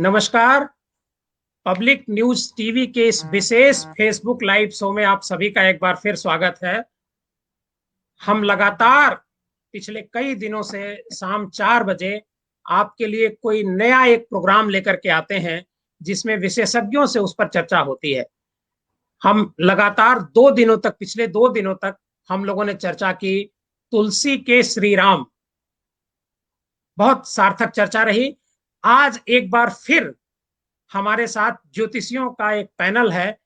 नमस्कार। Public news TV के इस विशेष फेसबुक लाइव शो में आप सभी का एक बार फिर स्वागत है। हम लगातार पिछले कई दिनों से शाम 4 बजे आपके लिए कोई नया एक प्रोग्राम लेकर के आते हैं जिसमें विशेषज्ञों से उस पर चर्चा होती है। हम लगातार 2 दिनों तक, पिछले 2 दिनों तक हम लोगों ने चर्चा की तुलसी के श्री राम। बहुत सार्थक चर्चा रही। आज एक बार फिर हमारे साथ ज्योतिषियों का एक पैनल है।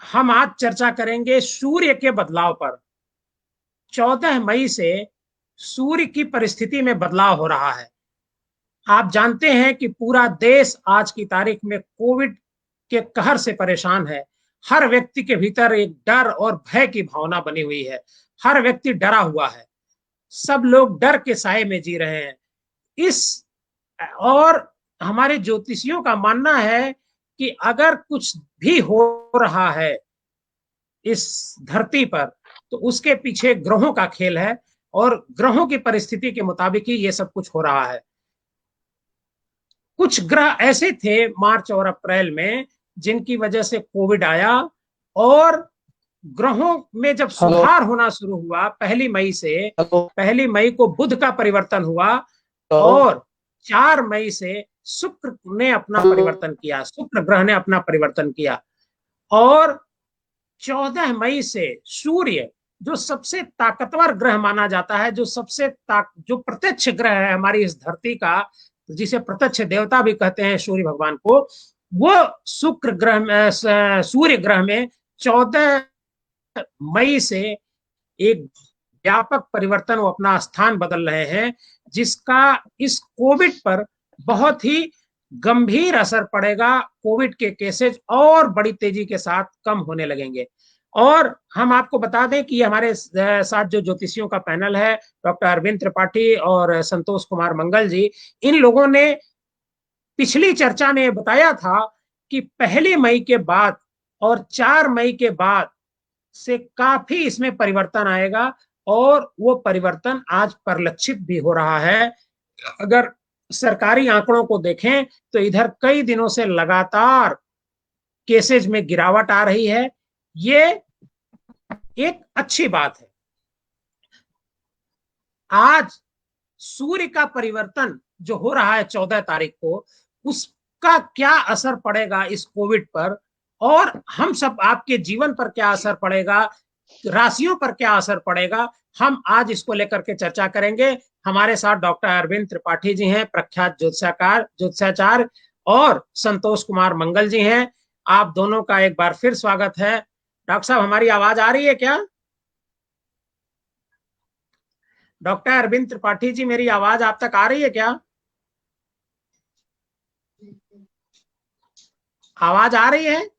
हम आज चर्चा करेंगे सूर्य के बदलाव पर। 14 मई से सूर्य की परिस्थिति में बदलाव हो रहा है। आप जानते हैं कि पूरा देश आज की तारीख में कोविड के कहर से परेशान है। हर व्यक्ति के भीतर एक डर और भय की भावना बनी हुई है। हर व्यक्ति डरा हुआ है। सब लोग डर के साए में जी रहे हैं। इस और हमारे ज्योतिषियों का मानना है कि अगर कुछ भी हो रहा है इस धरती पर तो उसके पीछे ग्रहों का खेल है और ग्रहों की परिस्थिति के मुताबिक ही ये सब कुछ हो रहा है। कुछ ग्रह ऐसे थे मार्च और अप्रैल में जिनकी वजह से कोविड आया और ग्रहों में जब हेलो। सुधार होना शुरू हुआ 1 मई से, हेलो। 1 मई को बुध का परिवर्तन हुआ हेलो। और 4 मई से शुक्र ने अपना परिवर्तन किया, शुक्र ग्रह ने अपना परिवर्तन किया और 14 मई से सूर्य जो सबसे ताकतवर ग्रह माना जाता है, जो प्रत्यक्ष ग्रह है हमारी इस धरती का, जिसे प्रत्यक्ष देवता भी कहते हैं सूर्य भगवान को, वो शुक्र ग्रह में, सूर्य ग्रह में 14 मई से एक व्यापक परिवर्तन, वो अपना स्थान बदल रहे हैं, जिसका इस कोविड पर बहुत ही गंभीर असर पड़ेगा। कोविड के केसेज और बड़ी तेजी के साथ कम होने लगेंगे। और हम आपको बता दें कि हमारे साथ जो ज्योतिषियों का पैनल है, डॉक्टर अरविंद त्रिपाठी और संतोष कुमार मंगल जी, इन लोगों ने पिछली चर्चा में बताया था कि 1 मई के बाद और 4 मई के बाद से काफी इसमें परिवर्तन आएगा और वो परिवर्तन आज परिलक्षित भी हो रहा है। अगर सरकारी आंकड़ों को देखें तो इधर कई दिनों से लगातार केसेज में गिरावट आ रही है। ये एक अच्छी बात है। आज सूर्य का परिवर्तन जो हो रहा है 14 तारीख को, उसका क्या असर पड़ेगा इस कोविड पर और हम सब आपके जीवन पर क्या असर पड़ेगा, राशियों पर क्या असर पड़ेगा, हम आज इसको लेकर के चर्चा करेंगे। हमारे साथ डॉक्टर अरविंद त्रिपाठी जी हैं, प्रख्यात ज्योतिषाचार्य, और संतोष कुमार मंगल जी हैं। आप दोनों का एक बार फिर स्वागत है। डॉक्टर साहब, हमारी आवाज आ रही है क्या? डॉक्टर अरविंद त्रिपाठी जी, मेरी आवाज आप तक आ रही है क्या? आवाज आ रही है?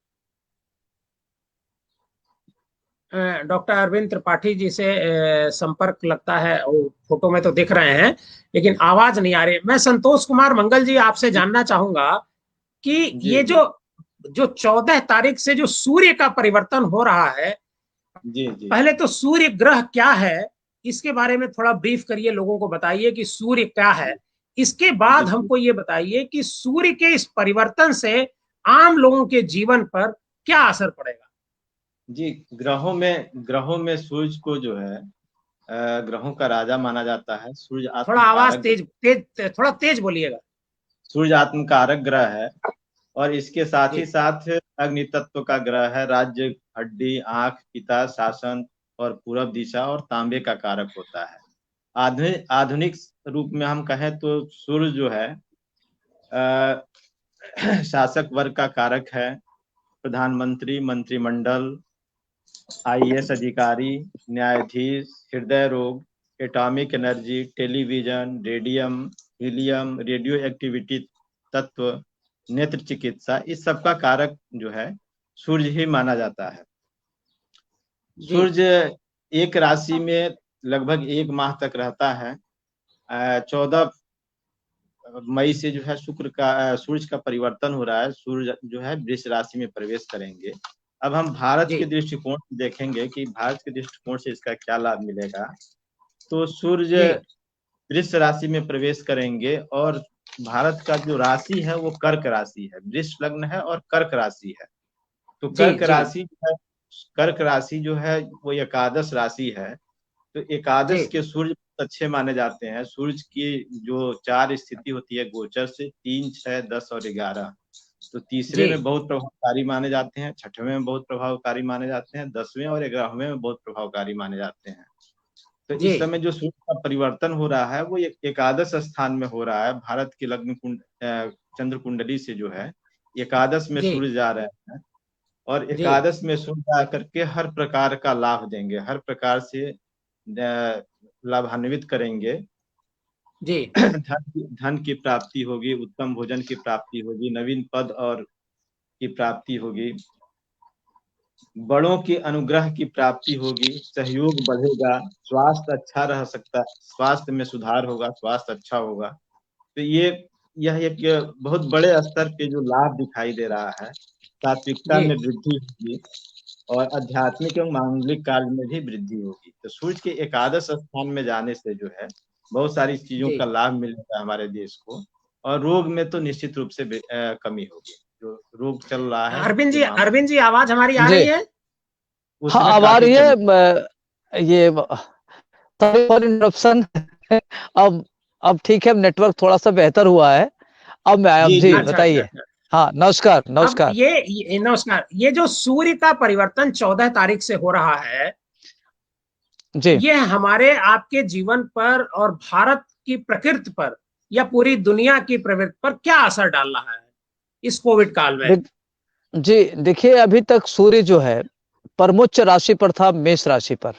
डॉक्टर अरविंद त्रिपाठी जी से संपर्क लगता है, वो फोटो में तो दिख रहे हैं लेकिन आवाज नहीं आ रही। मैं संतोष कुमार मंगल जी आपसे जानना चाहूंगा कि जी ये जी जो जो 14 तारीख से जो सूर्य का परिवर्तन हो रहा है, जी जी पहले तो सूर्य ग्रह क्या है इसके बारे में थोड़ा ब्रीफ करिए, लोगों को बताइए कि सूर्य क्या है। इसके बाद बिल्कुल। हमको ये बताइए कि सूर्य के इस परिवर्तन से आम लोगों के जीवन पर क्या असर पड़ेगा। जी, ग्रहों में सूर्य को जो है ग्रहों का राजा माना जाता है। सूर्य थोड़ा आत्म आवाज कारक तेज तेज, थोड़ा तेज बोलिएगा। सूर्य आत्म कारक ग्रह है और इसके साथ ही जी साथ अग्नि तत्व का ग्रह है। राज्य, हड्डी, आंख, पिता, शासन और पूरब दिशा और तांबे का कारक होता है। आधुनिक आधुनिक रूप में हम कहें तो सूर्य जो है अ, शासक वर्ग का कारक है। प्रधानमंत्री, मंत्रिमंडल, आईएएस अधिकारी, न्यायाधीश, हृदय रोग, atomic energy, television, radium, helium, radio activity तत्व, नेत्र चिकित्सा, इस सब का कारक जो है सूर्य ही माना जाता है। जी सूर्य एक राशि में लगभग 1 माह तक रहता है। 14 मई से जो है शुक्र का सूर्य का परिवर्तन हो रहा है। सूर्य जो है वृष राशि में प्रवेश करेंगे। अब हम भारत जी के दृष्टिकोण से देखेंगे कि भारत के दृष्टिकोण से इसका क्या लाभ मिलेगा। तो जी सूर्य वृष राशि में प्रवेश करेंगे। और भारत का जो राशि है वो कर्क राशि है, वृष लग्न है और कर्क राशि है। तो जी जी कर्क राशि जो है वो एकादश राशि है। तो जी एकादश के सूर्य बहुत अच्छे माने जाते हैं। सूर्य की जो चार स्थिति होती है गोचर से, 3, 6, 10 और 11, तो तीसरे जी में बहुत प्रभावकारी माने जाते हैं, छठवें में बहुत प्रभावकारी माने जाते हैं, 10वें और 11वें में बहुत प्रभावकारी माने जाते हैं। तो जी इस समय जो सूर्य का परिवर्तन हो रहा है वो एकादश स्थान में हो रहा है। भारत की लग्न चंद्र कुंडली से जो है एकादश में जी सूर्य जा रहे हैं। और जी एकादश में सूर्य आकर के हर प्रकार का लाभ देंगे, हर प्रकार से लाभान्वित करेंगे। जी धन की प्राप्ति होगी, उत्तम भोजन की प्राप्ति होगी, नवीन पद और की प्राप्ति होगी, बड़ों के अनुग्रह की प्राप्ति होगी, सहयोग बढ़ेगा, स्वास्थ्य अच्छा रह सकता है, स्वास्थ्य में सुधार होगा, स्वास्थ्य अच्छा होगा। तो यह एक बहुत बड़े स्तर पे जो लाभ दिखाई दे रहा है। सात्विकता जी में वृद्धि होगी और आध्यात्मिक एवं मांगलिक कार्य में भी वृद्धि होगी। तो सूर्य के एकादश स्थान में जाने से जो है बहुत सारी चीजों जी का लाभ मिलेगा हमारे देश को। और रोग में तो निश्चित रूप से कमी होगी। जो रोग चल रहा है बीमार, अरविंद जी आवाज हमारी आ जी। रही है? हाँ, उसमें अब आ काफी रही कमी। है। ये सॉरी फॉर इंटरप्शन। अब अब ठीक है, नेटवर्क थोड़ा सा बेहतर हुआ है। अब मैं जी अब जी जी अच्छा अच्छा बताइए। अच्छा। हाँ, नमस्कार अब नमस्कार। ये नमस्कार, ये जो सूर्य का परिवर्तन 14 तारीख से हो रहा है, जी ये हमारे आपके जीवन पर और भारत की प्रकृति पर या पूरी दुनिया की प्रवृत्ति पर क्या असर डाल रहा है इस कोविड काल में? देख जी देखिए, अभी तक सूर्य जो है परमोच्च राशि पर था, मेष राशि पर।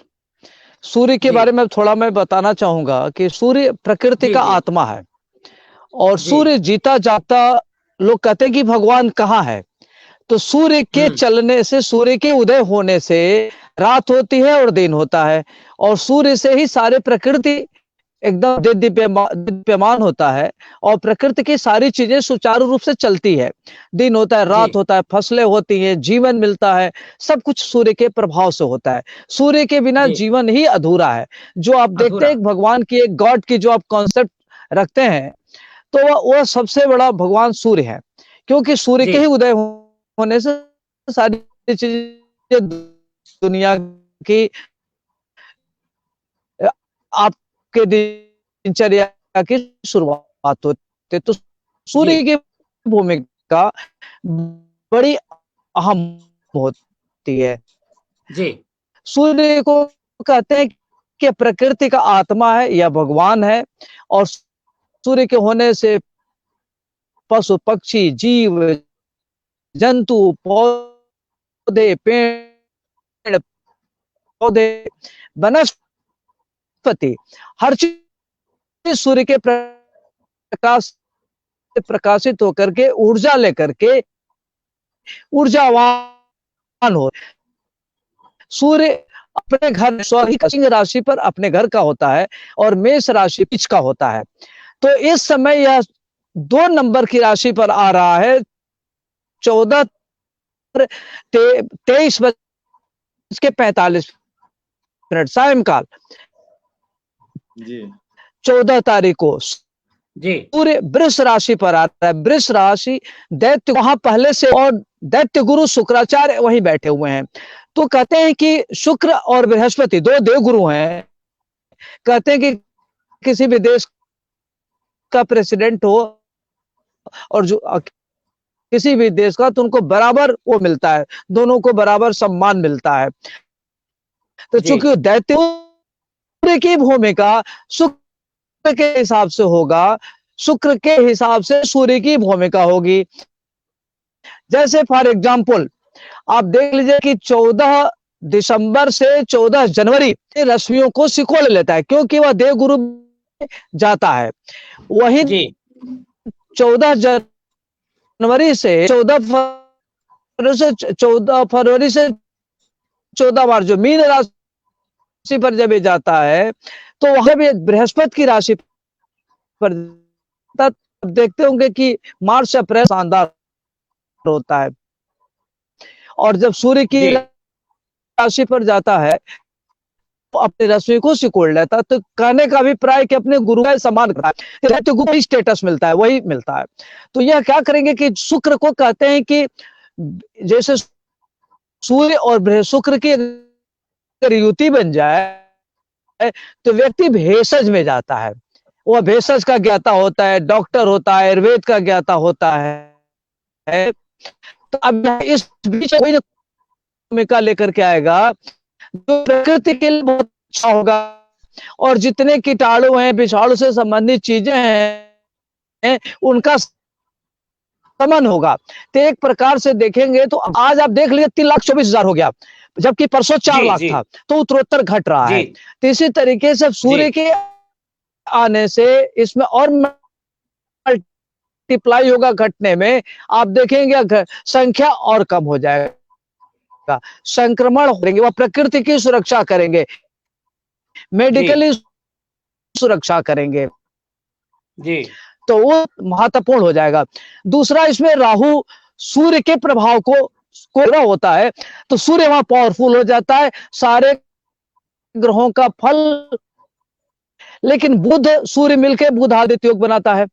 सूर्य के जी बारे में थोड़ा मैं बताना चाहूंगा कि सूर्य प्रकृति जी का जी आत्मा है। और जी। सूर्य जीता जागता, लोग कहते हैं कि भगवान कहाँ है, तो सूर्य के हम्म। चलने से, सूर्य के उदय होने से रात होती है और दिन होता है। और सूर्य से ही सारे प्रकृति एकदम दिव्यमान होता है। और प्रकृति की सारी चीजें सुचारू रूप से चलती है। दिन होता है, जी रात होता है, फसलें होती हैं, जीवन मिलता है। सब कुछ सूर्य के प्रभाव से होता है। सूर्य के बिना जी। जीवन ही अधूरा है। जो आप देखते अधूरा। हैं भगवान की, एक गॉड की जो आप कॉन्सेप्ट रखते हैं, तो वह सबसे बड़ा भगवान सूर्य है। क्योंकि सूर्य जी के ही उदय होने से सारी चीजें दुनिया की, आपके दिनचर्या की शुरुआत होती है। तो जी सूर्य की भूमिका बड़ी अहम होती है। जी सूर्य को कहते हैं कि प्रकृति का आत्मा है या भगवान है। और सूर्य के होने से पशु पक्षी जीव जंतु पौधे पेड़ पौधे वनस्पति, हर चीज सूर्य के प्रकाश से प्रकाशित होकर के ऊर्जा लेकर के ऊर्जावान हो। सूर्य अपने घर सिंह राशि पर अपने घर का होता है और मेष राशि पिच का होता है। तो इस समय यह 2 नंबर की राशि पर आ रहा है। 14:23:45 सायंकाल जी 14 तारीख को जी सूर्य वृष राशि पर आ रहा है। वृष राशि दैत्य वहां पहले से, और दैत्य गुरु शुक्राचार्य वहीं बैठे हुए हैं। तो कहते हैं कि शुक्र और बृहस्पति दो देव गुरु हैं। कहते हैं कि किसी भी देश का प्रेसिडेंट हो और जो किसी भी देश का, तो उनको बराबर वो मिलता है, दोनों को बराबर सम्मान मिलता है। तो जी चूंकि दैत्य की भूमिका शुक्र के हिसाब से होगा, शुक्र के हिसाब से सूर्य की भूमिका होगी। जैसे फॉर एग्जाम्पल आप देख लीजिए कि 14 दिसंबर से 14 जनवरी रश्मियों को सिकोड़ लेता है, क्योंकि वह देवगुरु जाता है। वही जी 14 जनवरी से 14 फरवरी से 14 मार्च जो मीन राशि पर जब ये जाता है, तो वहां भी बृहस्पति की राशि पर तब देखते होंगे कि मार्च अप्रैल शानदार होता है। और जब सूर्य की जी राशि पर जाता है अपनी रश्मि को सिकोड़ लेता है। तो कहने का अभिप्राय कि अपने गुरु का सम्मान करता है, दैत्य गुरु को स्टेटस मिलता है, वही मिलता है। तो यह क्या करेंगे कि शुक्र को कहते हैं कि जैसे सूर्य और शुक्र की अगर युति बन जाए तो व्यक्ति भेषज में जाता है। वह भेषज का ज्ञाता होता है, डॉक्टर होता है, आयुर्वेद का ज्ञाता होता है। तो अब इस बीच कोई भूमिका लेकर के आएगा जो प्रकृति के लिए बहुत अच्छा होगा, और जितने कीटाणु हैं, विषाणु से संबंधित चीजें हैं, उनका समन होगा। तो एक प्रकार से देखेंगे तो आज आप देख लीजिए 3,24,000 हो गया, जबकि परसों 4 लाख था, तो उत्तरोत्तर घट रहा है। तो इसी तरीके से सूर्य के आने से इसमें और मल्टीप्लाई होगा घटने में। आप देखेंगे संख्या और कम हो जाएगा, संक्रमण होंगे, वह प्रकृति की सुरक्षा करेंगे, मेडिकली सुरक्षा करेंगे जी, तो वो महत्वपूर्ण हो जाएगा। दूसरा, इसमें राहु सूर्य के प्रभाव को होता है, तो सूर्य वहां पावरफुल हो जाता है, सारे ग्रहों का फल। लेकिन बुध सूर्य मिलकर बुध आदित्य योग बनाता है,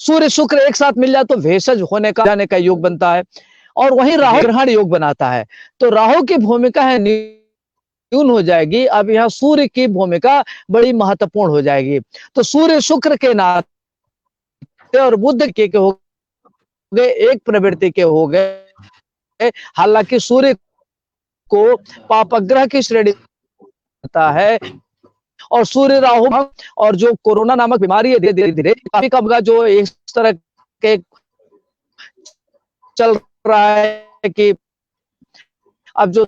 सूर्य शुक्र एक साथ मिल जाए तो भेषज होने का जाने का योग बनता है, और वहीं राहु ग्रहण योग बनाता है। तो राहु की भूमिका है न्यून हो जाएगी, अब यहाँ सूर्य की भूमिका बड़ी महत्वपूर्ण हो जाएगी। तो सूर्य शुक्र के नाते और बुध के हो गए, एक प्रवृत्ति के हो गए। हालांकि सूर्य को पापग्रह की श्रेणी होता है, और सूर्य राहु और जो कोरोना नामक बीमारी है धीरे धीरे काफी कम होगा, जो इस तरह के चल रहा है कि अब जो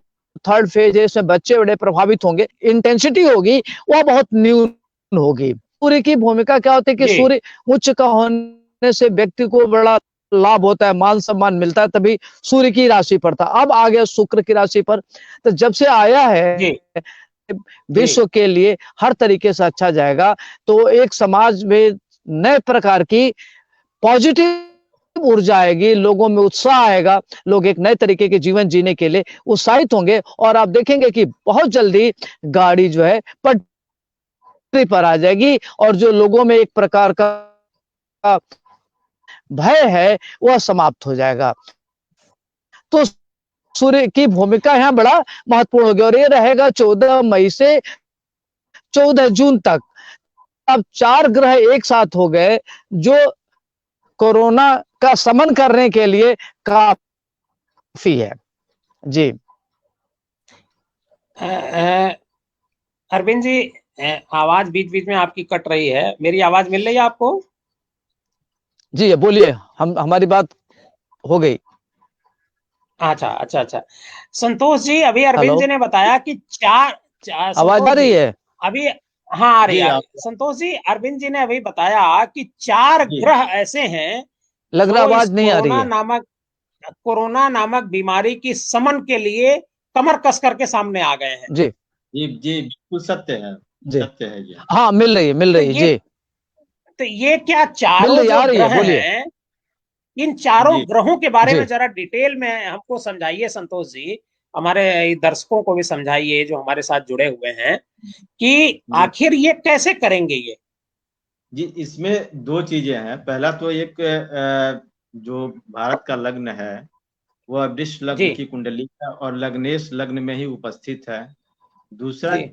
थर्ड फेज है इसमें बच्चे बड़े प्रभावित होंगे, इंटेंसिटी होगी वह बहुत न्यून होगी। सूर्य की भूमिका क्या होती है कि सूर्य उच्च का होने से व्यक्ति को बड़ा लाभ होता है, मान सम्मान मिलता है, तभी सूर्य की राशि पर था। अब आ गया शुक्र की राशि पर, तो जब से आया है विश्व के लिए हर तरीके से अच्छा जाएगा। तो एक समाज में नए प्रकार की पॉजिटिव ऊर्जा आएगी, लोगों में उत्साह आएगा, लोग एक नए तरीके के जीवन जीने के लिए उत्साहित होंगे। और आप देखेंगे कि बहुत जल्दी गाड़ी जो है पटरी पर आ जाएगी, और जो लोगों में एक प्रकार का भय है वह समाप्त हो जाएगा। तो सूर्य की भूमिका यहाँ बड़ा महत्वपूर्ण होगी, और ये रहेगा 14 मई से 14 जून तक। अब 4 ग्रह एक साथ हो गए जो कोरोना का समन करने के लिए काफी है जी। अरविंद जी, आवाज बीच बीच में आपकी कट रही है, मेरी आवाज मिल रही है आपको? जी बोलिए, हमारी बात हो गई। अच्छा। संतोष जी, अभी अरविंद जी ने बताया कि चार आवाज आ रही है अभी? हाँ आ रही है। संतोष जी, अरविंद जी ने अभी बताया कि 4 ग्रह ऐसे हैं, लग रहा आवाज नहीं आ रही है, कोरोना नामक बीमारी की समन के लिए कमर कस करके सामने आ गए हैं। जी बिल्कुल सत्य है, सत्य है जी। हाँ मिल रही है जी। तो ये क्या चारों जो ग्रह हैं, इन चारों ग्रहों के बारे में जरा डिटेल में हमको समझाइए संतोष जी, हमारे दर्शकों को भी समझाइए जो हमारे साथ जुड़े हुए हैं, कि आखिर ये कैसे करेंगे ये जी। इसमें 2 चीजें हैं। पहला तो एक जो भारत का लग्न है वह वृष लग्न की कुंडली है और लग्नेश लग्न में ही उपस्थित है। दूसरी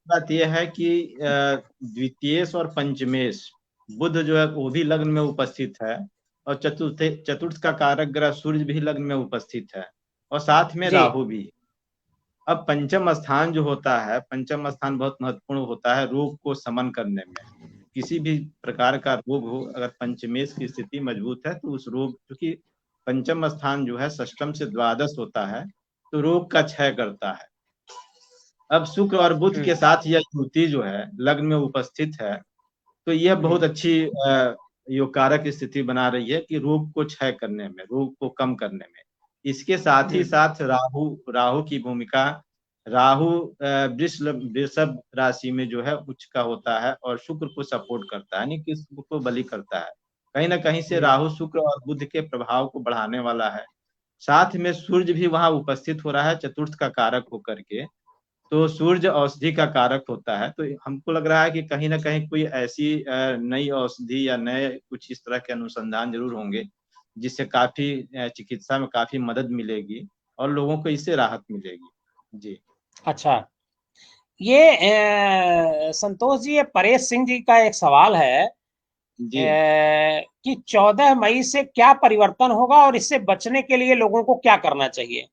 बात यह है कि द्वितीयेश और पंचमेश बुध जो है वो भी लग्न में उपस्थित है, और चतुर्थ का कारक ग्रह सूर्य भी लग्न में उपस्थित है, और साथ में राहु भी। अब पंचम स्थान जो होता है, पंचम स्थान बहुत महत्वपूर्ण होता है रोग को समन करने में। किसी भी प्रकार का रोग हो, अगर पंचमेश की स्थिति मजबूत है तो उस रोग, क्योंकि पंचम स्थान जो है षष्टम से द्वादश होता है, तो रोग का क्षय करता है। अब शुक्र और बुध के साथ यह युति जो है लग्न में उपस्थित है, तो यह बहुत अच्छी योग स्थिति बना रही है कि रोग को क्षय करने में, रोग को कम करने में। इसके साथ ही साथ राहु की भूमिका, राहु वृषभ राशि में जो है उच्च का होता है और शुक्र को सपोर्ट करता है, यानी कि शुक्र को बलि करता है। कहीं ना कहीं से राहु शुक्र और बुध के प्रभाव को बढ़ाने वाला है। साथ में सूर्य भी वहां उपस्थित हो रहा है चतुर्थ का कारक होकर के, तो सूर्य औषधि का कारक होता है। तो हमको लग रहा है कि कहीं ना कहीं कोई ऐसी नई औषधि या नए कुछ इस तरह के अनुसंधान जरूर होंगे जिससे काफी चिकित्सा में काफी मदद मिलेगी और लोगों को इससे राहत मिलेगी। जी अच्छा, ये संतोष जी, ये परेश सिंह जी का एक सवाल है जी कि 14 मई से क्या परिवर्तन होगा और इससे बचने के लिए लोगों को क्या करना चाहिए?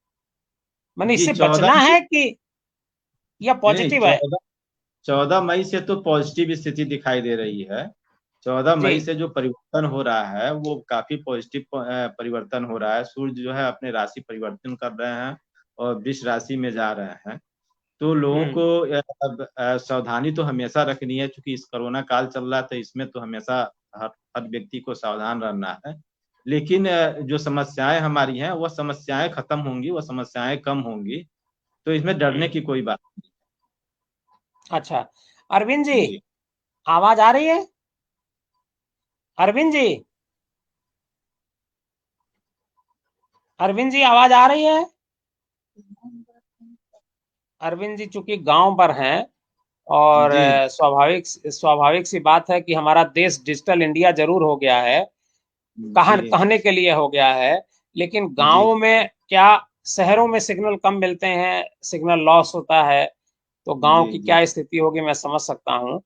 मैंने जी। इससे बचना 14 है कि या नहीं, पॉजिटिव है? 14 मई से तो पॉजिटिव स्थिति दिखाई दे रही है। 14 मई जी। से जो परिवर्तन हो रहा है वो काफी पॉजिटिव परिवर्तन हो रहा है। सूर्य जो है अपने राशि परिवर्तन कर रहे हैं और वृष राशि में जा रहे हैं। तो लोगों हम्म। को अब सावधानी तो हमेशा रखनी है, क्योंकि इस कोरोना काल चल रहा है तो इसमें तो हमेशा हर हर व्यक्ति को सावधान रहना है। लेकिन जो समस्याएं हमारी हैं वह समस्याएं खत्म होंगी, वह समस्याएं कम होंगी। तो इसमें डरने हम्म। की कोई बात अच्छा, अरविंद जी, नहीं। जी आवाज आ रही है? अरविंद जी, अरविंद जी, आवाज आ रही है? अरविंद जी चूंकि गांव पर हैं और जी स्वाभाविक स्वाभाविक सी बात है कि हमारा देश डिजिटल इंडिया जरूर हो गया है, जी कहने के लिए हो गया है, लेकिन जी गांवों में क्या, शहरों में सिग्नल कम मिलते हैं, सिग्नल लॉस होता है, तो गांव जी की जी क्या स्थिति होगी मैं समझ सकता हूँ।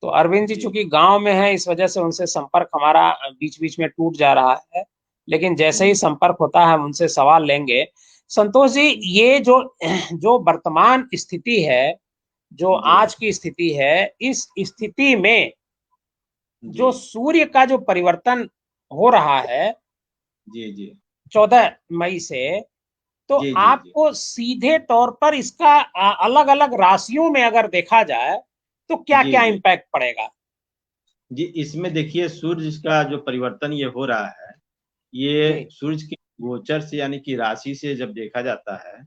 तो अरविंद जी जी चूंकि गांव में है, इस वजह से उनसे संपर्क हमारा बीच बीच में टूट जा रहा है, लेकिन जैसे ही जी संपर्क होता है हम उनसे सवाल लेंगे। संतोष जी, ये जो जो वर्तमान स्थिति है, जो जी आज की स्थिति है, इस स्थिति में जी जो सूर्य का जो परिवर्तन हो रहा है जी जी 14 मई से, तो जी जी जी आपको सीधे तौर पर इसका अलग अलग राशियों में अगर देखा जाए तो क्या जी क्या जी इम्पैक्ट पड़ेगा? जी। इसमें देखिए सूर्य का जो परिवर्तन ये हो रहा है, ये जी। सूर्य की गोचर से यानी कि राशि से जब देखा जाता है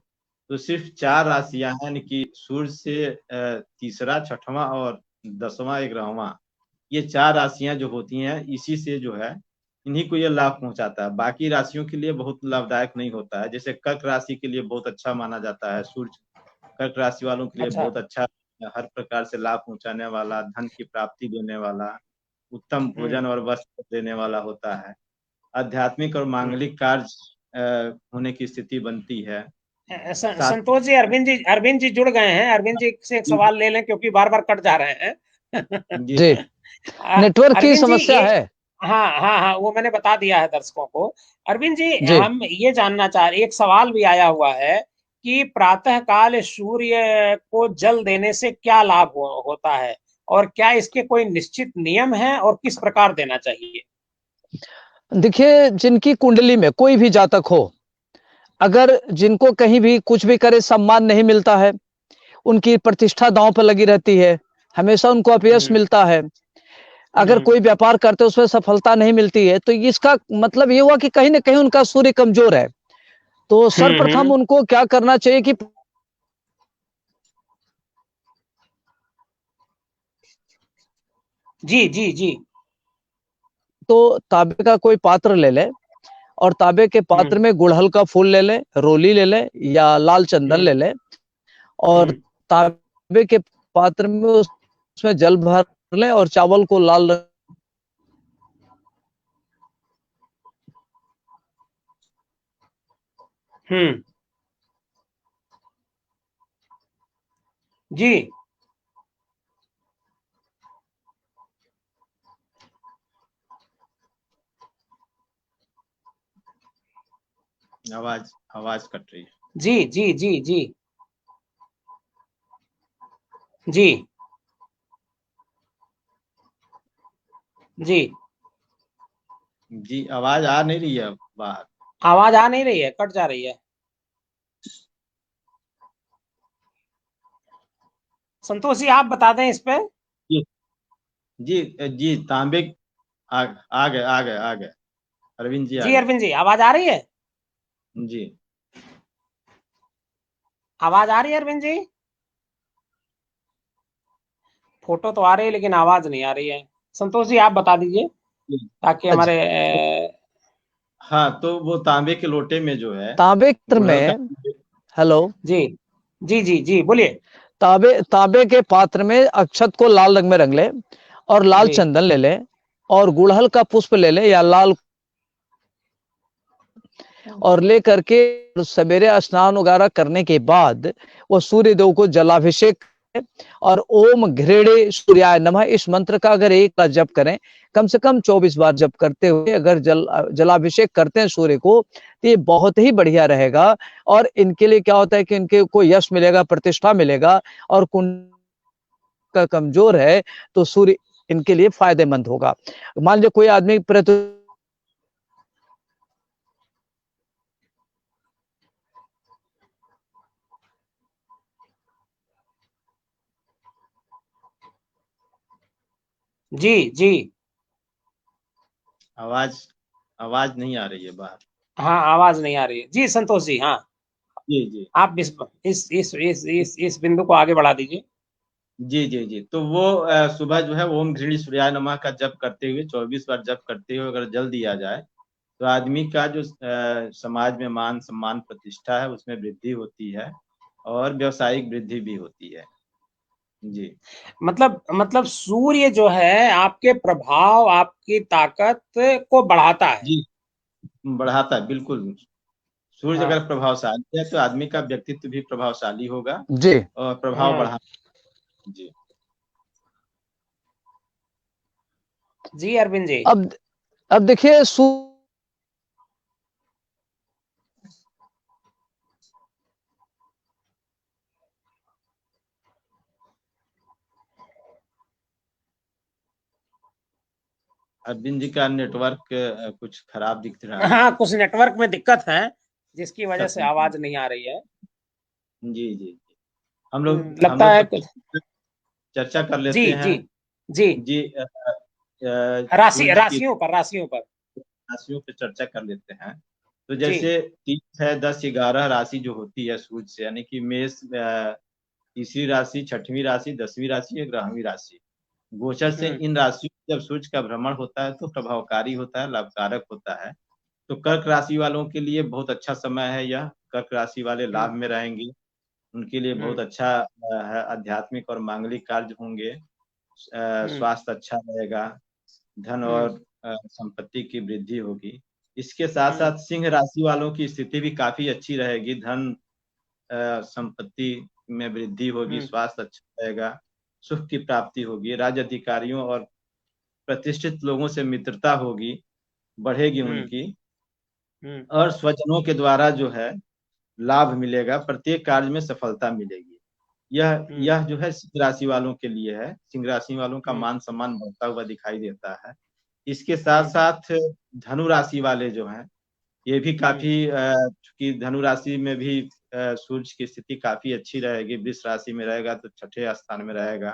तो सिर्फ 4 राशियां हैं, यानी कि सूर्य से तीसरा, छठवां और 10वां, 11वां, ये 4 राशियां जो होती हैं इसी से जो है इन्हीं को ये लाभ पहुंचाता है। बाकी राशियों के लिए बहुत लाभदायक नहीं होता है। जैसे कर्क राशि के लिए बहुत अच्छा माना जाता है सूर्य। कर्क राशि वालों के लिए अच्छा। बहुत अच्छा, हर प्रकार से लाभ पहुंचाने वाला, धन की प्राप्ति देने वाला, उत्तम हम्म। भोजन और वस्त्र देने वाला होता है। आध्यात्मिक और हम्म। मांगलिक कार्य होने की स्थिति बनती है। साथ संतोष जी, अरविंद जी जुड़ गए हैं, अरविंद जी से एक जी सवाल ले लें क्योंकि बार बार कट जा रहे हैं। जी जी, नेटवर्क की अरविंद जी, समस्या ये, है। हाँ हाँ हाँ, वो मैंने बता दिया है दर्शकों को। अरविंद जी, जी, हम ये जानना चाह रहे, एक सवाल भी आया हुआ है कि प्रातः काल सूर्य को जल देने से क्या लाभ होता है, और क्या इसके कोई निश्चित नियम हैं और किस प्रकार देना चाहिए? देखिए, जिनकी कुंडली में कोई भी जातक हो, अगर जिनको कहीं भी कुछ भी करे सम्मान नहीं मिलता है, उनकी प्रतिष्ठा दांव पर लगी रहती है, हमेशा उनको अपयश हम्म। मिलता है, अगर हम्म। कोई व्यापार करते उसमें सफलता नहीं मिलती है, तो इसका मतलब ये हुआ कि कहीं ना कहीं उनका सूर्य कमजोर है। तो सर्वप्रथम हम्म। उनको क्या करना चाहिए कि जी जी जी। तो तांबे का कोई पात्र ले ले और तांबे के पात्र हम्म। में गुड़हल का फूल ले ले, रोली ले ले या लाल चंदन हम्म। ले ले, और हम्म। तांबे के पात्र में उसमें जल भर ले और चावल को लाल हम्म। जी। आवाज आवाज कट रही है। जी जी जी जी जी जी। जी आवाज आ नहीं रही है बाहर। आवाज आ नहीं रही है, कट जा रही है। संतोष जी, आप बता दें इस पे। जी जी जी। तांबे आ गए अरविंद जी आ जी गए। अरविंद जी, आवाज आ रही है? जी आवाज आ रही है अरविंद जी? फोटो तो आ रही है लेकिन आवाज नहीं आ रही है। संतोष जी, आप बता दीजिए जी। ताकि अच्छा, हमारे हाँ, तो वो तांबे के लोटे में जो है तांबे के पात्र गुड़हल का, में, हेलो, जी जी जी जी, बोलिए। तांबे के पात्र में अक्षत को लाल रंग में रंग ले और लाल चंदन ले ले और गुड़हल का पुष्प ले ले या लाल, और ले करके सवेरे स्नान वगैरह करने के बाद वो सूर्य देव को जलाभिषेक और ओम घृणे सूर्याय नमः इस मंत्र का अगर एक बार जप करें, कम से कम 24 बार जप करते हुए अगर जलाभिषेक करते हैं सूर्य को, तो ये बहुत ही बढ़िया रहेगा। और इनके लिए क्या होता है कि इनके को यश मिलेगा, प्रतिष्ठा मिलेगा, और कुंड का कमजोर है तो सूर्य इनके लिए फायदेमंद होगा। मान लीजिए कोई आदमी जी जी आवाज आवाज नहीं आ रही है बाहर। हाँ, आवाज नहीं आ रही है जी संतोष जी। हाँ, जी जी आप इस बिंदु को आगे बढ़ा दीजिए। जी जी जी। तो वो सुबह जो है ओम घृणी सूर्याय नमः का जप करते हुए 24 बार जप करते हुए अगर जल दिया जाए तो आदमी का जो समाज में मान सम्मान प्रतिष्ठा है उसमें वृद्धि होती है और व्यवसायिक वृद्धि भी होती है। जी मतलब सूर्य जो है आपके प्रभाव, आपकी ताकत को बढ़ाता है। जी, बढ़ाता है बिल्कुल। सूर्य हाँ अगर प्रभावशाली है तो आदमी का व्यक्तित्व भी प्रभावशाली होगा जी और प्रभाव बढ़ा। जी जी अरविंद जी। अब देखिए अरविंद जी का नेटवर्क कुछ खराब दिख रहा है। हाँ, कुछ नेटवर्क में दिक्कत है जिसकी वजह से जी आवाज नहीं आ रही है। जी जी। हम लगता लोग है तो चर्चा कर जी लेते हैं। जी जी। जी सूरज की राशियों पर। राशियों पे चर्चा कर लेते हैं। तो जी जैसे 3, 6, 10, 11 राशि जो होती है सूर्य से, यानी कि मेष तीसरी राशि, छठवीं राशि, 10वीं राशि, 11वीं राशि, गोचर से हम्म इन राशियों में जब सूर्य का भ्रमण होता है तो प्रभावकारी होता है, लाभकारक होता है। तो कर्क राशि वालों के लिए बहुत अच्छा समय है यह। कर्क राशि वाले लाभ हम्म में रहेंगे, उनके लिए बहुत हम्म अच्छा है। आध्यात्मिक और मांगलिक कार्य होंगे। हम्म स्वास्थ्य अच्छा रहेगा। धन हम्म और संपत्ति की वृद्धि होगी। इसके साथ हम्म साथ सिंह राशि वालों की स्थिति भी काफी अच्छी रहेगी। धन संपत्ति में वृद्धि होगी, हम्म स्वास्थ्य अच्छा रहेगा, सुख की प्राप्ति होगी, राज्य अधिकारियों और प्रतिष्ठित लोगों से मित्रता होगी, बढ़ेगी हम्म उनकी। हम्म और स्वजनों के द्वारा जो है लाभ मिलेगा, प्रत्येक कार्य में सफलता मिलेगी। हम्म यह जो है सिंह राशि वालों के लिए है। सिंह राशि वालों का हम्म मान सम्मान बढ़ता हुआ दिखाई देता है। इसके साथ हम्म साथ धनु राशि वाले जो हैं ये भी हम्म काफी चूंकि धनु राशि में भी सूर्य की स्थिति काफी अच्छी रहेगी। वृष राशि में रहेगा तो छठे स्थान में रहेगा।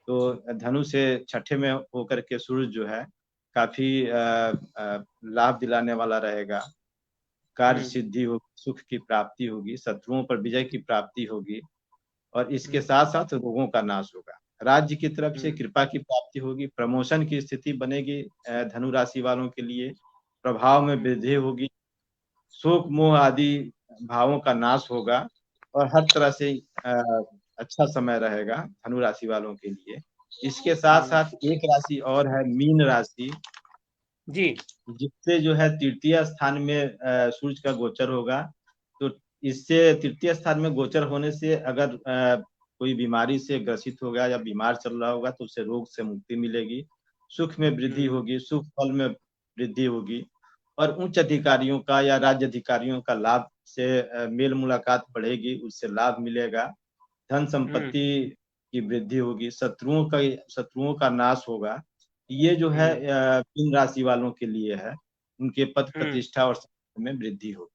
तो धनु से छठे में होकर के सूर्य जो है काफी लाभ दिलाने वाला रहेगा। कार्य हम्म सिद्धि होगी, सुख की प्राप्ति होगी, शत्रुओं पर विजय की प्राप्ति होगी और इसके हम्म साथ साथ रोगों का नाश होगा। राज्य की तरफ से हम्म कृपा की प्राप्ति होगी, प्रमोशन की स्थिति बनेगी। धनु राशि वालों के लिए प्रभाव में हम्म वृद्धि होगी, शोक मोह आदि भावों का नाश होगा और हर तरह से अच्छा समय रहेगा धनु राशि वालों के लिए। इसके साथ हम्म साथ एक राशि और है मीन राशि, जी जिससे जो है तृतीय स्थान में सूर्य का गोचर होगा। तो इससे तृतीय स्थान में गोचर होने से अगर कोई बीमारी से ग्रसित होगा या बीमार चल रहा होगा तो उससे रोग से मुक्ति मिलेगी, सुख में वृद्धि हम्म होगी, सुख फल में वृद्धि होगी और उच्च अधिकारियों का या राज्य अधिकारियों का लाभ से मेल मुलाकात बढ़ेगी, उससे लाभ मिलेगा। धन हम्म संपत्ति की वृद्धि होगी, शत्रुओं का नाश होगा। ये जो है हम्म मीन राशि वालों के लिए है। उनके पद हम्म प्रतिष्ठा और संपत्ति में वृद्धि होगी।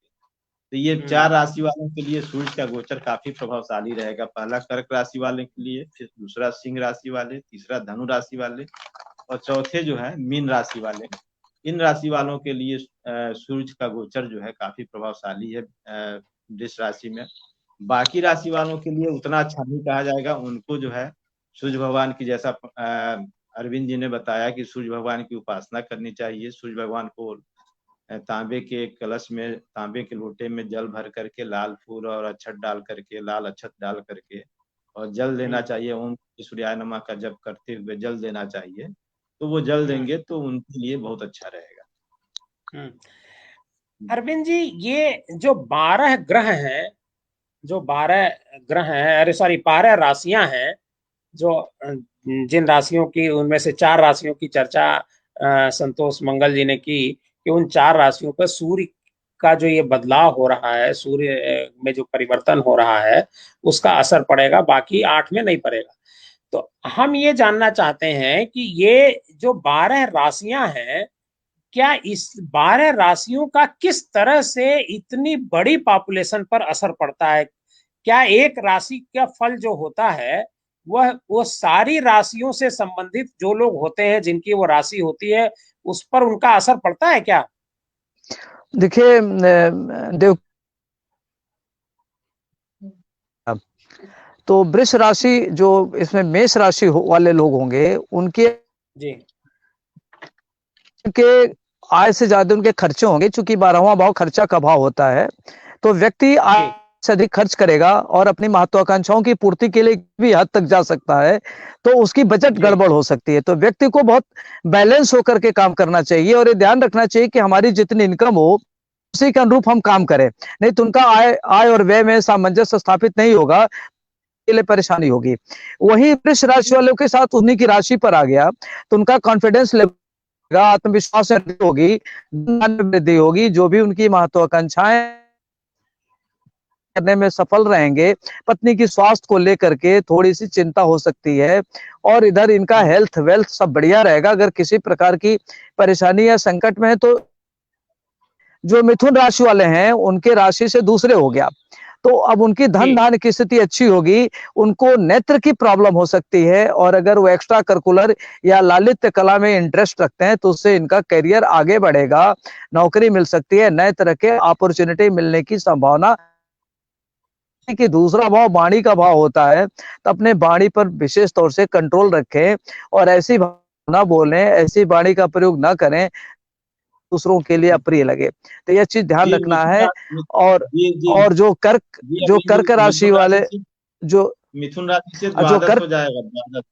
तो ये हम्म 4 राशि वालों के लिए सूर्य का गोचर काफी प्रभावशाली रहेगा। पहला कर्क राशि वाले के लिए, फिर दूसरा सिंह राशि वाले, तीसरा धनु राशि वाले और चौथे जो है मीन राशि वाले। इन राशि वालों के लिए सूर्य का गोचर जो है काफी प्रभावशाली है वृष राशि में। बाकी राशि वालों के लिए उतना अच्छा नहीं कहा जाएगा। उनको जो है सूर्य भगवान की, जैसा अरविंद जी ने बताया कि सूर्य भगवान की उपासना करनी चाहिए। सूर्य भगवान को तांबे के कलश में, तांबे के लोटे में जल भर करके लाल फूल और अक्षत डाल करके, लाल अक्षत डाल करके और जल देना चाहिए, ओम सूर्याय नमः का जप करते हुए जल देना चाहिए। तो वो जल देंगे तो उनके लिए बहुत अच्छा रहेगा। अरविंद जी, ये जो 12 ग्रह हैं, जो 12 ग्रह हैं, अरे सॉरी 12 राशियां हैं, जो जिन राशियों की, उनमें से 4 राशियों की चर्चा संतोष मंगल जी ने की, कि उन 4 राशियों पर सूर्य का जो ये बदलाव हो रहा है, सूर्य में जो परिवर्तन हो रहा है, उसका असर पड़ेगा, बाकी 8 में नहीं पड़ेगा। तो हम ये जानना चाहते हैं कि ये जो 12 राशियां हैं, क्या इस 12 राशियों का किस तरह से इतनी बड़ी पॉपुलेशन पर असर पड़ता है? क्या एक राशि का फल जो होता है, वो सारी राशियों से संबंधित जो लोग होते हैं, जिनकी वो राशि होती है, उस पर उनका असर पड़ता है क्या? देखिए देव, तो वृष राशि जो इसमें मेष राशि वाले लोग होंगे, उनके जी उनके आय से ज्यादा उनके खर्चे होंगे, क्योंकि 12वां भाव खर्चा का भाव होता है। तो व्यक्ति आय जी से अधिक खर्च करेगा और अपनी महत्वाकांक्षाओं की पूर्ति के लिए भी हद तक जा सकता है, तो उसकी बजट जी गड़बड़ हो सकती है। तो व्यक्ति को बहुत बैलेंस होकर के काम करना चाहिए और ये ध्यान रखना चाहिए कि हमारी जितनी इनकम हो उसी के अनुरूप हम काम करें, नहीं तो उनका आय आय और व्यय में सामंजस्य स्थापित नहीं होगा, के लिए परेशानी होगी। वही वृष राशि वालों के साथ उन्हीं की राशि पर आ गया तो उनका कॉन्फिडेंस लेवल, आत्मविश्वास में वृद्धि होगी, ज्ञान में वृद्धि होगी, जो भी उनकी महत्वाकांक्षाएं करने में सफल रहेंगे। पत्नी की स्वास्थ्य को लेकर के थोड़ी सी चिंता हो सकती है, और इधर इनका हेल्थ वेल्थ सब बढ़िया रहेगा। अगर किसी प्रकार की परेशानी या संकट में है तो जो मिथुन राशि वाले हैं उनके राशि से दूसरे हो गया, तो अब उनकी धन जी धान्य की स्थिति अच्छी होगी। उनको नेत्र की प्रॉब्लम हो सकती है, और अगर वो एक्स्ट्रा करिकुलर या लालित्य कला में इंटरेस्ट रखते हैं तो उससे इनका करियर आगे बढ़ेगा, नौकरी मिल सकती है, नए तरह के अपॉर्चुनिटी मिलने की संभावना। कि दूसरा भाव वाणी का भाव होता है, तो अपने वाणी पर विशेष तौर से कंट्रोल रखें और ऐसी ना बोलें, ऐसी वाणी का प्रयोग ना करें दूसरों के लिए अप्रिय लगे। तो यह चीज ध्यान जी रखना है। और जी जी और जी जो अभी कर्क राशि मिथुन राशि वाले, से, जो मिथुन राशि से जो द्वादश कर्क हो जाएगा, द्वादश।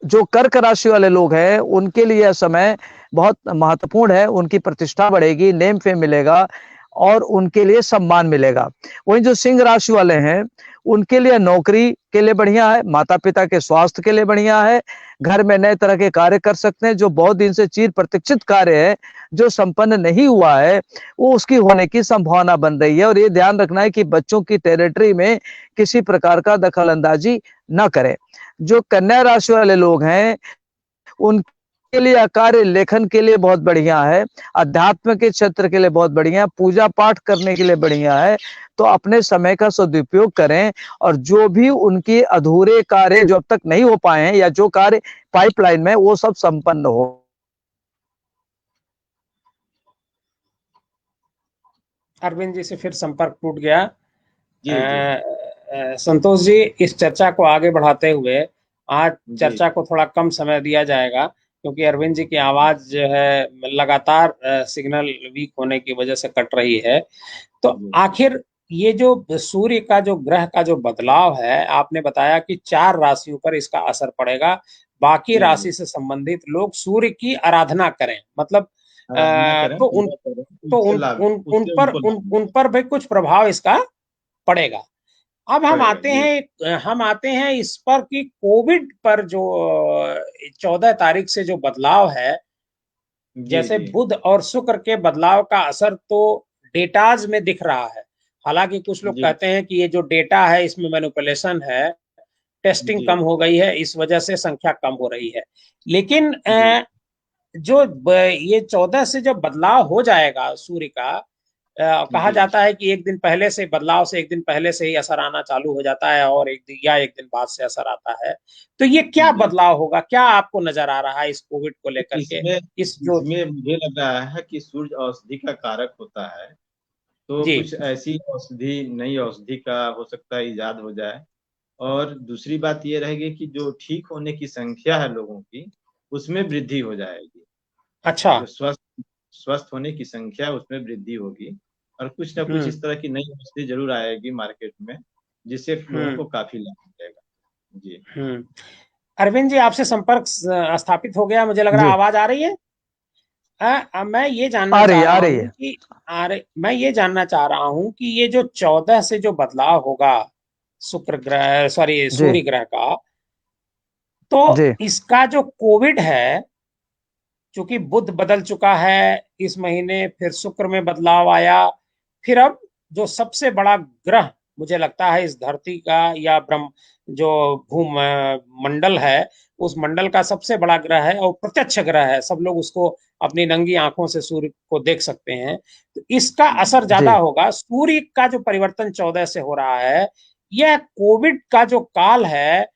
जो कर्क राशि वाले लोग हैं उनके लिए यह समय बहुत महत्वपूर्ण है। उनकी प्रतिष्ठा बढ़ेगी, नेम फेम मिलेगा और उनके लिए सम्मान मिलेगा। वहीं जो सिंह राशि वाले हैं उनके लिए नौकरी के लिए बढ़िया है, माता पिता के स्वास्थ्य के लिए बढ़िया है, घर में नए तरह के कार्य कर सकते हैं। जो बहुत दिन से चिर प्रतीक्षित कार्य है जो संपन्न नहीं हुआ है, वो उसकी होने की संभावना बन रही है। और ये ध्यान रखना है कि बच्चों की टेरिटरी में किसी प्रकार का दखल अंदाजी न करें। जो कन्या राशि वाले लोग हैं उनके लिए कार्य लेखन के लिए बहुत बढ़िया है, अध्यात्म के क्षेत्र के लिए बहुत बढ़िया है, पूजा पाठ करने के लिए बढ़िया है। तो अपने समय का सदुपयोग करें और जो भी उनकी अधूरे कार्य जो अब तक नहीं हो पाए हैं या जो कार्य पाइपलाइन में, वो सब संपन्न हो। अरविंद जी से फिर संपर्क टूट गया। जी जी संतोष जी, इस चर्चा को आगे बढ़ाते हुए आज जी चर्चा को थोड़ा कम समय दिया जाएगा, क्योंकि अरविंद जी की आवाज जो है लगातार सिग्नल वीक होने की वजह से कट रही है। तो जी आखिर ये जो सूर्य का जो ग्रह का जो बदलाव है, आपने बताया कि 4 राशियों पर इसका असर पड़ेगा, बाकी जी जी राशि से संबंधित लोग सूर्य की आराधना करें, मतलब आराधना करें, तो पूजा करें, तो उससे लाभ, उससे उनको लाभ उन मिलेगा। पर भी कुछ प्रभाव इसका पड़ेगा। अब पड़ेगा जी। हम आते हैं इस पर कि कोविड पर जो 14 तारीख से जो बदलाव है, जी जैसे जी बुध और शुक्र के बदलाव का असर तो डेटाज में दिख रहा है। हालांकि कुछ लोग जी कहते हैं कि ये जो डेटा है इसमें मैनिपुलेशन है, टेस्टिंग जी कम हो गई है, इस वजह से संख्या कम हो रही है। लेकिन जी ये 14 से जब बदलाव हो जाएगा सूर्य का, कहा जी जाता है कि एक दिन पहले से, बदलाव से एक दिन पहले से ही असर आना चालू हो जाता है और एक दिन बाद से असर आता है। तो ये क्या जी। बदलाव होगा, क्या आपको नजर आ रहा है इस कोविड को लेकर के? इसमें इस जो इसमें मुझे लग रहा है कि सूर्य औषधि का कारक होता है, तो जी कुछ ऐसी औषधि, नई औषधि का हो सकता है इजाद हो जाए। और दूसरी बात ये रहेगी कि जो ठीक होने की संख्या है लोगों की, उसमें वृद्धि हो जाएगी। अच्छा। जो स्वस्थ स्वस्थ होने की संख्या है, उसमें वृद्धि होगी। और कुछ ना कुछ हम्म इस तरह की नई औषधि जरूर आएगी मार्केट में, जिससे लोगों हम्म को काफी लाभ मिलेगा। जी अरविंद जी, आपसे संपर्क स्थापित हो गया, मुझे लग रहा है। जी आवाज आ रही है? मैं ये जानना आ रही चाह है, आ रहा रही हूँ है। कि मैं ये जानना चाह रहा हूँ कि ये जो 14 से जो बदलाव होगा शुक्र ग्रह, सॉरी, जी सूर्य ग्रह का, तो जी इसका जो कोविड है, चूंकि बुध बदल चुका है इस महीने, फिर शुक्र में बदलाव आया, फिर अब जो सबसे बड़ा ग्रह मुझे लगता है इस धरती का या ब्रह्म जो भूम मंडल है, उस मंडल का सबसे बड़ा ग्रह है और प्रत्यक्ष ग्रह है, सब लोग उसको अपनी नंगी आंखों से सूर्य को देख सकते हैं, तो इसका असर ज्यादा जी होगा। सूर्य का जो परिवर्तन 14 से हो रहा है, यह कोविड का जो काल है,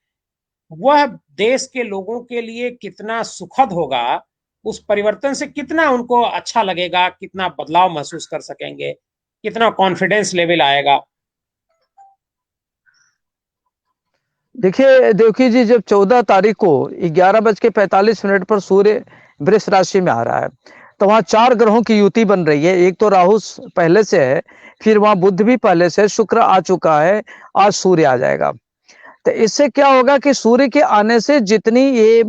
वह देश के लोगों के लिए कितना सुखद होगा, उस परिवर्तन से कितना उनको अच्छा लगेगा, कितना बदलाव महसूस कर सकेंगे, कितना कॉन्फिडेंस लेवल आएगा। देखिए देखिए जी, जब 14 तारीख को 11:45 पर सूर्य वृष राशि में आ रहा है, तो वहां 4 ग्रहों की युति बन रही है। एक तो राहु पहले से है, फिर वहां बुध भी पहले से, शुक्र आ चुका है, आज सूर्य आ जाएगा। तो इससे क्या होगा कि सूर्य के आने से जितनी ये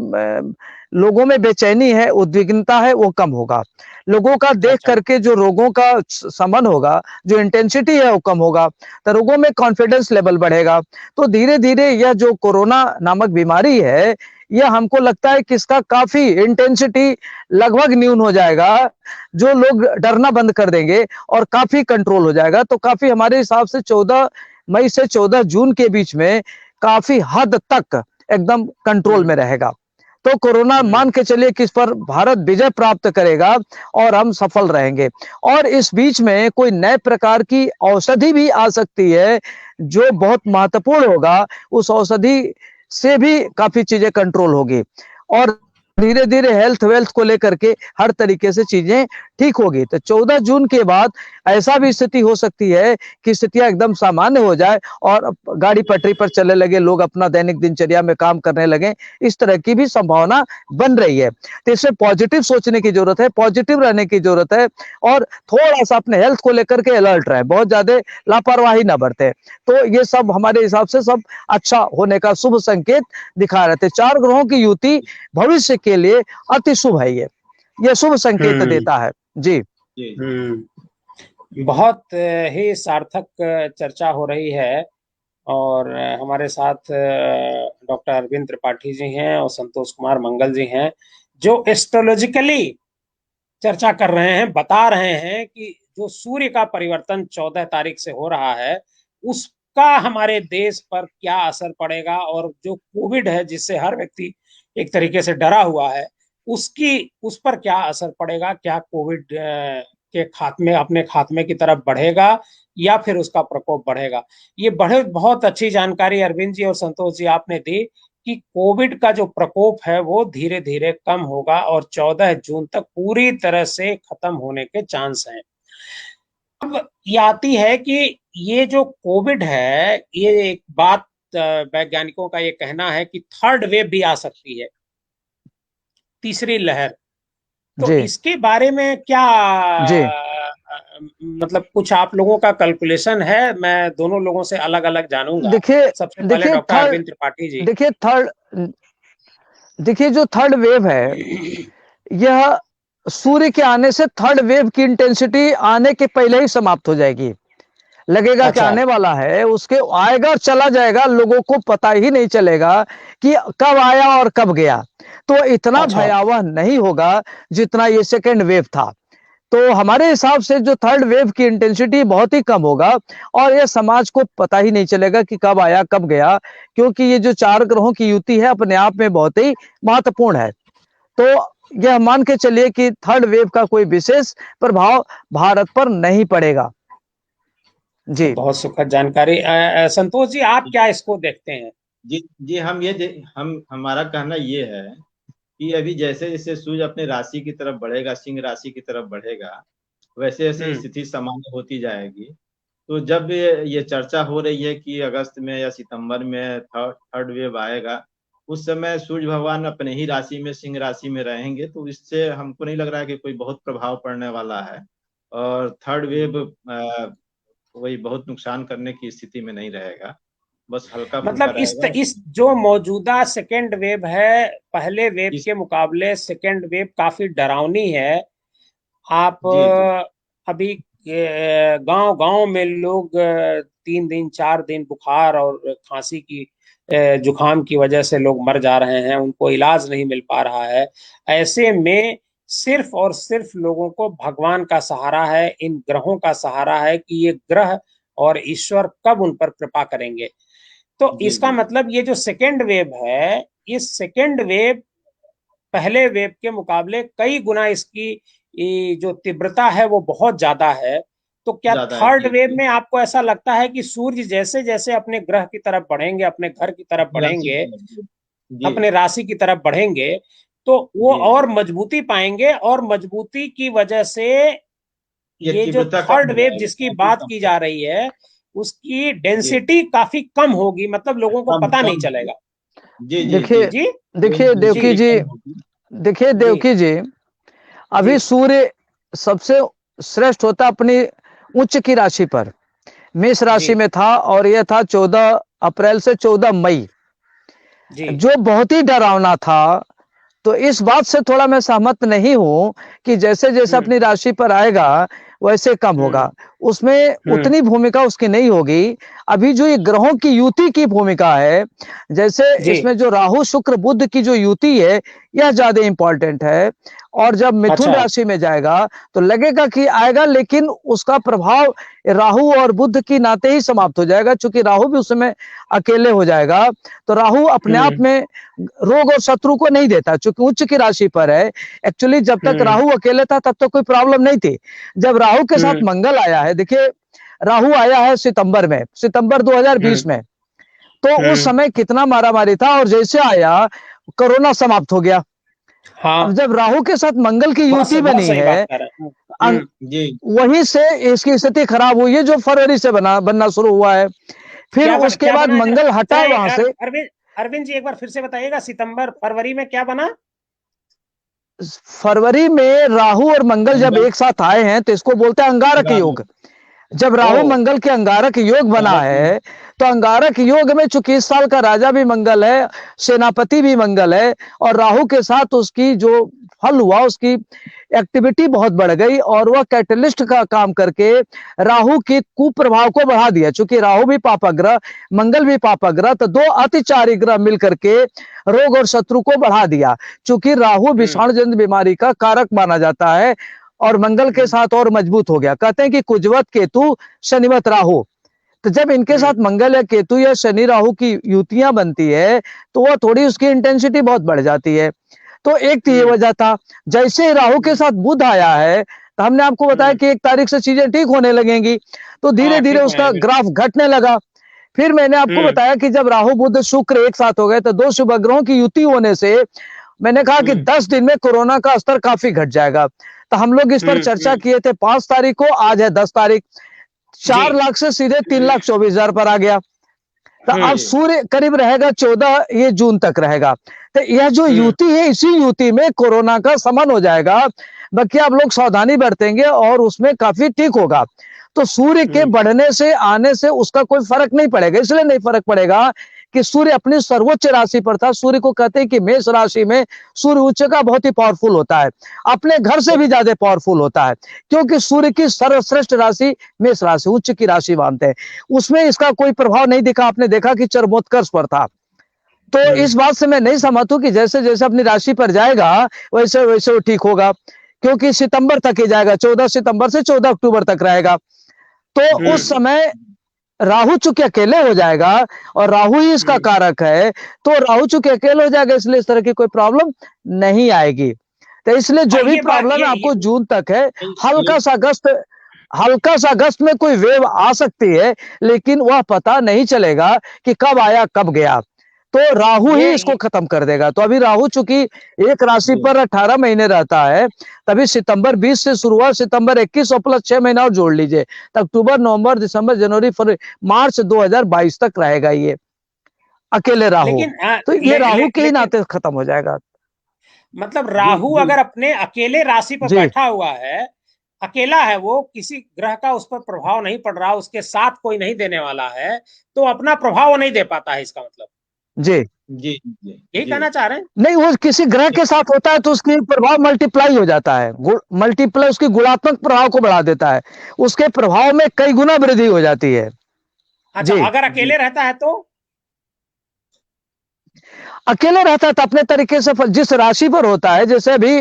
लोगों में बेचैनी है, उद्विग्नता है, वो कम होगा। लोगों का देख अच्छा। करके जो रोगों का समन होगा, जो इंटेंसिटी है, वो कम होगा, तो लोगों में कॉन्फिडेंस लेवल बढ़ेगा। तो धीरे धीरे यह जो कोरोना नामक बीमारी है, यह हमको लगता है कि इसका काफी इंटेंसिटी लगभग न्यून हो जाएगा। जो लोग डरना बंद कर देंगे और काफी कंट्रोल हो जाएगा। तो काफी हमारे हिसाब से 14 मई से 14 जून के बीच में काफी हद तक एकदम कंट्रोल में हम्म। रहेगा। तो कोरोना हम्म। मान के चलिए कि इस पर भारत विजय प्राप्त करेगा और हम सफल रहेंगे। और इस बीच में कोई नए प्रकार की औषधि भी आ सकती है जो बहुत महत्वपूर्ण होगा। उस औषधि से भी काफी चीजें कंट्रोल होगी और धीरे धीरे हेल्थ वेल्थ को लेकर के हर तरीके से चीजें ठीक होगी। तो 14 जून के बाद ऐसा भी स्थिति हो सकती है कि स्थितियां एकदम सामान्य हो जाए और गाड़ी पटरी पर चलने लगे, लोग अपना दैनिक दिनचर्या में काम करने लगे। इस तरह की भी संभावना बन रही है। तो इसमें पॉजिटिव सोचने की जरूरत है, पॉजिटिव रहने की जरूरत है और थोड़ा सा अपने हेल्थ को लेकर के अलर्ट रहे, बहुत ज्यादा लापरवाही ना बरते। तो ये सब हमारे हिसाब से सब अच्छा होने का शुभ संकेत दिखा रहे थे। 4 ग्रहों की युति भविष्य के लिए अति शुभ है। ये शुभ संकेत हम्म। देता है। जी जी बहुत ही सार्थक चर्चा हो रही है। और हमारे साथ डॉक्टर अरविंद त्रिपाठी जी हैं और संतोष कुमार मंगल जी हैं, जो एस्ट्रोलॉजिकली चर्चा कर रहे हैं, बता रहे हैं कि जो सूर्य का परिवर्तन 14 तारीख से हो रहा है, उसका हमारे देश पर क्या असर पड़ेगा, और जो कोविड है जिससे हर व्यक्ति एक तरीके से डरा हुआ है, उसकी उस पर क्या असर पड़ेगा, क्या कोविड के खात्मे अपने खात्मे की तरफ बढ़ेगा या फिर उसका प्रकोप बढ़ेगा। ये बड़े बहुत अच्छी जानकारी अरविंद जी और संतोष जी आपने दी कि कोविड का जो प्रकोप है वो धीरे धीरे कम होगा और 14 जून तक पूरी तरह से खत्म होने के चांस हैं। अब ये आती है कि ये जो कोविड है, ये एक बात वैज्ञानिकों का ये कहना है कि थर्ड वेव भी आ सकती है, तीसरी लहर। तो जी इसके बारे में क्या जी मतलब कुछ आप लोगों का कैलकुलेशन है? मैं दोनों लोगों से अलग अलग जानूंगा। देखिए सबसे पहले देखिए डॉक्टर थर्ड अरविंद त्रिपाठी जी। देखिए थर्ड देखिए जो थर्ड वेव है, यह सूर्य के आने से थर्ड वेव की इंटेंसिटी आने के पहले ही समाप्त हो जाएगी। लगेगा कि अच्छा। आने वाला है, उसके आएगा और चला जाएगा, लोगों को पता ही नहीं चलेगा कि कब आया और कब गया। तो इतना अच्छा। भयावह नहीं होगा जितना ये सेकेंड वेव था। तो हमारे हिसाब से जो थर्ड वेव की इंटेंसिटी बहुत ही कम होगा और ये समाज को पता ही नहीं चलेगा कि कब आया कब गया, क्योंकि ये जो 4 ग्रहों की युति है अपने आप में बहुत ही महत्वपूर्ण है। तो यह मान के चलिए कि थर्ड वेव का कोई विशेष प्रभाव भारत पर नहीं पड़ेगा। जी बहुत सुखद जानकारी। संतोष जी, आप क्या इसको देखते हैं? जी जी हम हमारा कहना ये है कि अभी जैसे जैसे सूर्य अपने राशि की तरफ बढ़ेगा, सिंह राशि की तरफ बढ़ेगा, वैसे वैसे हम्म। स्थिति सामान्य होती जाएगी। तो जब ये चर्चा हो रही है कि अगस्त में या सितंबर में थर्ड वेव आएगा, उस समय सूर्य भगवान अपने ही राशि में, सिंह राशि में रहेंगे, तो इससे हमको नहीं लग रहा है कि कोई बहुत प्रभाव पड़ने वाला है। और थर्ड वेव वही बहुत नुकसान करने की स्थिति में नहीं रहेगा। बस हल्का फुल्का मतलब रहेगा। इस जो मौजूदा सेकेंड वेव है, पहले वेव इस के मुकाबले सेकेंड वेव काफी डरावनी है। आप जी जी अभी गांव गांव में लोग 3 दिन 4 दिन बुखार और खांसी की जुकाम की वजह से लोग मर जा रहे हैं, उनको इलाज नहीं मिल पा रहा है। ऐसे में सिर्फ और सिर्फ लोगों को भगवान का सहारा है, इन ग्रहों का सहारा है कि ये ग्रह और ईश्वर कब उन पर कृपा करेंगे। तो जी इसका जी मतलब ये जो सेकेंड वेव है, इस सेकेंड वेव पहले वेव के मुकाबले कई गुना इसकी जो तीव्रता है वो बहुत ज्यादा है। तो क्या ज्यादा है। थर्ड जी वेव जी में आपको ऐसा लगता है कि सूर्य जैसे जैसे अपने ग्रह की तरफ बढ़ेंगे, अपने घर की तरफ अपनी राशि बढ़ेंगे, की तरफ। जी अपने राशि की तरफ बढ़ेंगे, तो वो जी और जी मजबूती पाएंगे, और मजबूती की वजह से ये ये जो तीव्रता कम थर्ड हो वेव जाएगी, जिसकी काफी बात कम की हो जा रही है, उसकी जी डेंसिटी काफी कम होगी, मतलब लोगों को कम पता नहीं कम होगी। चलेगा। जी जी जी देखिए, जी थोड़ी देखिए जी देवकी डेंसिटी जी, कम होगी। देखिए जी देवकी जी, जी अभी सूर्य सबसे श्रेष्ठ होता अपनी उच्च की राशि पर, मेष जी राशि में था, और यह था 14 अप्रैल से 14 मई, जी जो बहुत ही डरावना था। तो इस बात से थोड़ा मैं सहमत नहीं हूं कि जैसे जैसे हम्म अपनी राशि पर आएगा वैसे कम हम्म होगा, उसमें हम्म उतनी भूमिका उसकी नहीं होगी। अभी जो ये ग्रहों की युति की भूमिका है, जैसे जी इसमें जो राहु शुक्र बुध की जो युति है, यह ज्यादा इंपॉर्टेंट है। और जब मिथुन अच्छा राशि में जाएगा तो लगेगा कि आएगा, लेकिन उसका प्रभाव राहु और बुध की नाते ही समाप्त हो जाएगा, क्योंकि राहु भी उस समय अकेले हो जाएगा। तो राहु अपने आप हम्म में रोग और शत्रु को नहीं देता, क्योंकि उच्च की राशि पर है। एक्चुअली जब तक हम्म राहु अकेले था तब तो कोई प्रॉब्लम नहीं थी। जब राहु के साथ हम्म मंगल आया है, देखिए राहु आया है सितंबर में, सितंबर 2020 हम्म में, तो उस हम्म समय कितना मारामारी था, और जैसे आया कोरोना समाप्त हो गया। अब हाँ, जब राहु के साथ मंगल की युति बहुत बनी सही बात है, कर रहे हैं। जी वहीं से इसकी स्थिति खराब हुई है, जो फरवरी से बनना शुरू हुआ है। फिर उसके क्या बाद बना मंगल जरा हटा वहां से। अरविंद, अरविंद जी एक बार फिर से बताइएगा, सितंबर फरवरी में क्या बना? फरवरी में राहु और मंगल जब मंगल एक साथ आए हैं तो इसको बोलते हैं अंगारक अंगारक। योग। जब ओ राहु मंगल के अंगारक योग बना अंगारक योग। है, तो अंगारक योग में चूंकि इस साल का राजा भी मंगल है, सेनापति भी मंगल है, और राहु के साथ उसकी जो फल हुआ, उसकी एक्टिविटी बहुत बढ़ गई, और वह कैटलिस्ट का काम करके राहु के कुप्रभाव को बढ़ा दिया। चूंकि राहु भी पापाग्रह, मंगल भी पापाग्रह, तो दो अतिचारी ग्रह मिलकर के रोग और शत्रु को बढ़ा दिया। चूंकि राहु हम्म विषाणु जनित बीमारी का कारक माना जाता है, और मंगल के हम्म साथ और मजबूत हो गया। कहते हैं कि कुजवत केतु शनिवत राहु, तो जब इनके हम्म साथ मंगल या केतु या शनि राहु की युतियां बनती है, तो वह थोड़ी उसकी इंटेंसिटी बहुत बढ़ जाती है। तो एक तो ये हम्म वजह था। जैसे ही राहु के साथ बुध आया है, तो हमने आपको बताया हम्म कि 1 तारीख से चीजें ठीक होने लगेंगी, तो धीरे हाँ, धीरे ठीक हो उसका जाएंगे। ग्राफ घटने लगा। फिर मैंने आपको हम्म बताया कि जब राहु बुध शुक्र एक साथ हो गए, तो दो शुभ ग्रहों की युति होने से मैंने कहा कि हम्म 10 दिन में कोरोना का स्तर काफी घट जाएगा। तो हम लोग इस पर चर्चा हम्म किए थे 5 तारीख को, आज है 10 तारीख। जी 4 लाख से सीधे 3,24,000 पर आ गया। तो अब हम्म सूर्य करीब रहेगा 14 ये जून तक रहेगा। तो यह जो हम्म युति है, इसी युति में कोरोना का शमन हो जाएगा। बाकी आप लोग सावधानी बरतेंगे और उसमें काफी ठीक होगा। तो सूर्य के हम्म बढ़ने से आने से उसका कोई फर्क नहीं पड़ेगा। इसलिए नहीं फर्क पड़ेगा कि सूर्य अपनी सर्वोच्च राशि पर था। सूर्य को कहते हैं कि मेष राशि में सूर्य उच्च का बहुत ही पावरफुल होता है, अपने घर से भी ज्यादा पावरफुल होता है, क्योंकि सूर्य की सर्वश्रेष्ठ राशि मेष राशि, उच्च की राशि मानते हैं। उसमें इसका कोई प्रभाव नहीं दिखा। आपने देखा कि चरमोत्कर्ष पर था। तो हम्म इस बात से मैं नहीं सहमत हूं कि जैसे जैसे अपनी राशि पर जाएगा वैसे वैसे वो ठीक होगा, क्योंकि सितंबर तक ही जाएगा, 14 सितंबर से 14 अक्टूबर तक रहेगा। तो उस हम्म समय राहु चूंकि अकेले हो जाएगा, और राहु ही इसका हम्म कारक है, तो राहु चूंकि अकेले हो जाएगा, इसलिए इस तरह की कोई प्रॉब्लम नहीं आएगी। तो इसलिए हाँ, जो भी ये बात प्रॉब्लम है आपको जून तक है। ये हल्का सा अगस्त, हल्का सा अगस्त में कोई वेव आ सकती है, लेकिन वह पता नहीं चलेगा कि कब आया कब गया। तो राहु ही इसको ये खत्म कर देगा। तो अभी राहु चूंकि एक राशि जी पर 18 महीने रहता है, तभी सितंबर 20 से शुरू हुआ, सितंबर 21 और प्लस 6 महीना और जोड़ लीजिए, तो अक्टूबर नवंबर दिसंबर जनवरी फरवरी मार्च 2022 तक रहेगा ये अकेले राहु। लेकिन तो ये राहु के ही लेकिन नाते खत्म हो जाएगा। मतलब जी राहु जी अगर अपने अकेले राशि पर जी बैठा हुआ है, अकेला है, वो किसी ग्रह का उस पर प्रभाव नहीं पड़ रहा, उसके साथ कोई नहीं देने वाला है, तो अपना प्रभाव वो नहीं दे पाता है, इसका मतलब जी जी जी यही जी कहना चाह रहे हैं। नहीं, वो किसी ग्रह के साथ होता है तो उसकी प्रभाव मल्टीप्लाई हो जाता है, मल्टीप्लाई उसकी गुणात्मक प्रभाव को बढ़ा देता है, उसके प्रभाव में कई गुना वृद्धि हो जाती है। अच्छा, जी अगर अकेले जी रहता है तो अकेले रहता है तो अपने तरीके से जिस राशि पर होता है, जैसे अभी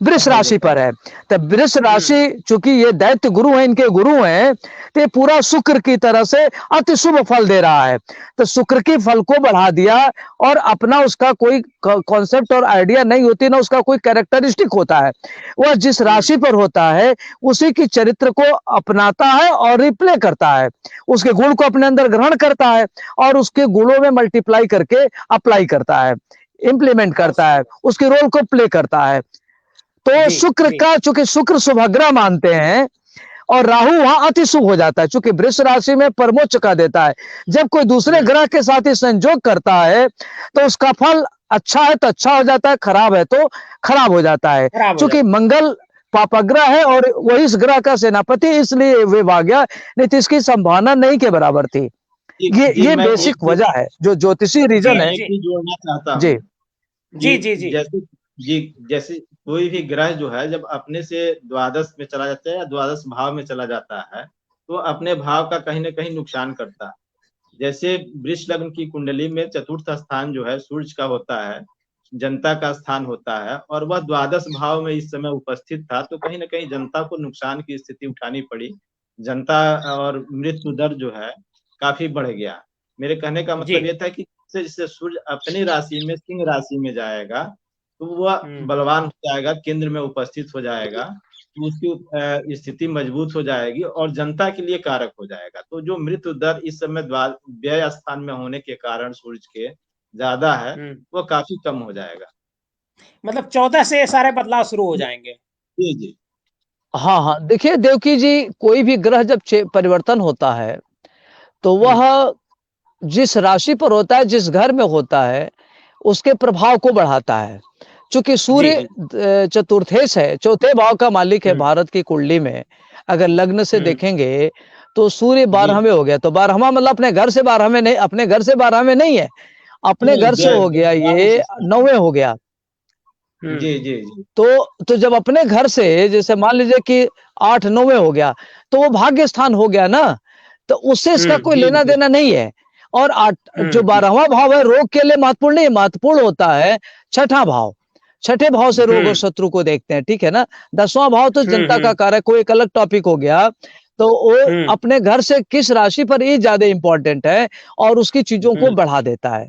वृष हो राशि जाता पर है। है, तो वृष राशि चूंकि ये दैत्य गुरु है, इनके गुरु हैं, तो ये पूरा शुक्र की तरह से अति शुभ फल दे रहा है, तो शुक्र की फल को बढ़ा दिया, और अपना उसका कोई कॉन्सेप्ट और आइडिया नहीं होती, ना उसका कोई कैरेक्टरिस्टिक होता है, वह जिस राशि पर होता है उसी की चरित्र को अपनाता है और रिप्ले करता है, उसके गुण को अपने अंदर ग्रहण करता है और उसके गुणों में मल्टीप्लाई करके अप्लाई करता है, इंप्लीमेंट करता है, उसके रोल को प्ले करता है। तो जी शुक्र जी का, चूंकि शुक्र शुभग्रह मानते हैं, और राहु वहां अति शुभ हो जाता है, चूंकि वृष राशि में परमोच्च का देता है, जब कोई दूसरे ग्रह के साथ ही संयोग करता है तो उसका फल अच्छा है तो अच्छा हो जाता है, खराब है तो खराब हो जाता है, खराब हो चूंकि जाता मंगल पापग्रह है और वही इस ग्रह का सेनापति, इसलिए वे भाग गया, नहीं तो इसकी संभावना नहीं के बराबर थी। जी जी ये मैं एक बेसिक चीज वजह है जो ज्योतिषी जी रीजन मैं है। एक जी चीज जोड़ना चाहता जी हूँ जी कि जी जी जैसे कोई भी ग्रह जो है जब अपने से द्वादश में चला जाता है या द्वादश भाव में चला जाता है, तो अपने भाव का कहीं ना कहीं नुकसान करता है। जैसे वृष लग्न की कुंडली में चतुर्थ स्थान जो है सूर्य का होता है, जनता का स्थान होता है, और वह द्वादश भाव में इस समय उपस्थित था, तो कहीं ना कहीं जनता को नुकसान की स्थिति उठानी पड़ी। जनता और मृत्यु दर जो है काफी बढ़ गया। मेरे कहने का जी। मतलब ये था कि जैसे सूर्य अपनी राशि में सिंह राशि में जाएगा, तो वह बलवान हो जाएगा, केंद्र में उपस्थित हो जाएगा, तो उसकी स्थिति मजबूत हो जाएगी और जनता के लिए कारक हो जाएगा। तो जो मृत्यु दर इस समय व्यय स्थान में होने के कारण सूर्य के ज्यादा है, वो काफी कम हो जाएगा। मतलब 14 से ये सारे बदलाव शुरू हो जाएंगे। जी जी हाँ हाँ, देखिए देवकी जी, कोई भी ग्रह जब परिवर्तन होता है तो वह जिस राशि पर होता है, जिस घर में होता है, उसके प्रभाव को बढ़ाता है। चूंकि जी सूर्य चतुर्थेश है, चौथे भाव का मालिक है भारत की कुंडली में, अगर लग्न से देखेंगे तो सूर्य जी 12वें हो गया, तो 12वां मतलब अपने घर से 12वें नहीं, अपने घर से 12वें नहीं है, अपने नहीं, घर से हो गया, राहु ये से स्थान। 9वें हो गया। जी जी जी तो जब अपने घर से, जैसे मान लीजिए कि 8 9वें हो गया, तो वो भाग्य स्थान हो गया ना, तो उससे इसका कोई जी लेना जी देना नहीं है। और जो जी 12वां भाव है रोग के लिए महत्वपूर्ण नहीं, महत्वपूर्ण होता है छठा भाव, छठे भाव से रोग और शत्रु को देखते हैं, ठीक है ना। 10वां भाव तो जनता का कारक, कोई एक अलग टॉपिक हो गया, तो वो अपने घर से किस राशि पर ये ज्यादा इंपॉर्टेंट है और उसकी चीजों को बढ़ा देता है।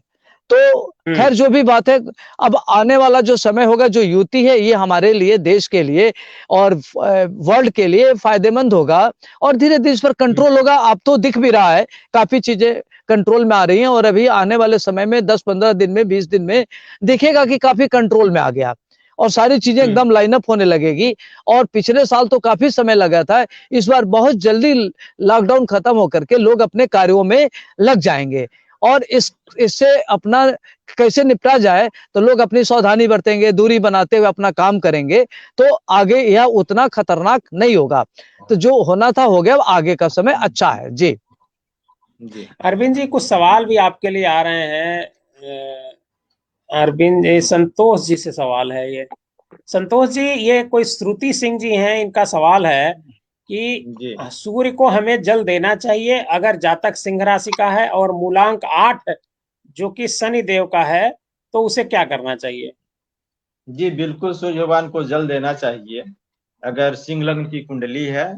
तो खैर जो भी बात है, अब आने वाला जो समय होगा, जो युति है, ये हमारे लिए, देश के लिए और वर्ल्ड के लिए फायदेमंद होगा, और धीरे धीरे इस पर कंट्रोल होगा। अब तो दिख भी रहा है, काफी चीजें कंट्रोल में आ रही हैं, और अभी आने वाले समय में 10 15 दिन में, 20 दिन में दिखेगा कि काफी कंट्रोल में आ गया और सारी चीजें एकदम लाइनअप होने लगेगी। और पिछले साल तो काफी समय लगा था, इस बार बहुत जल्दी लॉकडाउन खत्म होकर के लोग अपने कार्यों में लग जाएंगे, और इससे अपना कैसे निपटा जाए, तो लोग अपनी सावधानी बरतेंगे, दूरी बनाते हुए अपना काम करेंगे, तो आगे यह उतना खतरनाक नहीं होगा। तो जो होना था हो गया, आगे का समय अच्छा है। जी जी अरविंद जी, कुछ सवाल भी आपके लिए आ रहे हैं। अरविंद, ये संतोष जी से सवाल है। ये संतोष जी, ये कोई श्रुति सिंह जी हैं, इनका सवाल है कि जी सूर्य को हमें जल देना चाहिए अगर जातक सिंह राशि का है और मूलांक 8 जो कि शनि देव का है, तो उसे क्या करना चाहिए? जी बिल्कुल, सूर्य भगवान को जल देना चाहिए। अगर सिंह लग्न की कुंडली है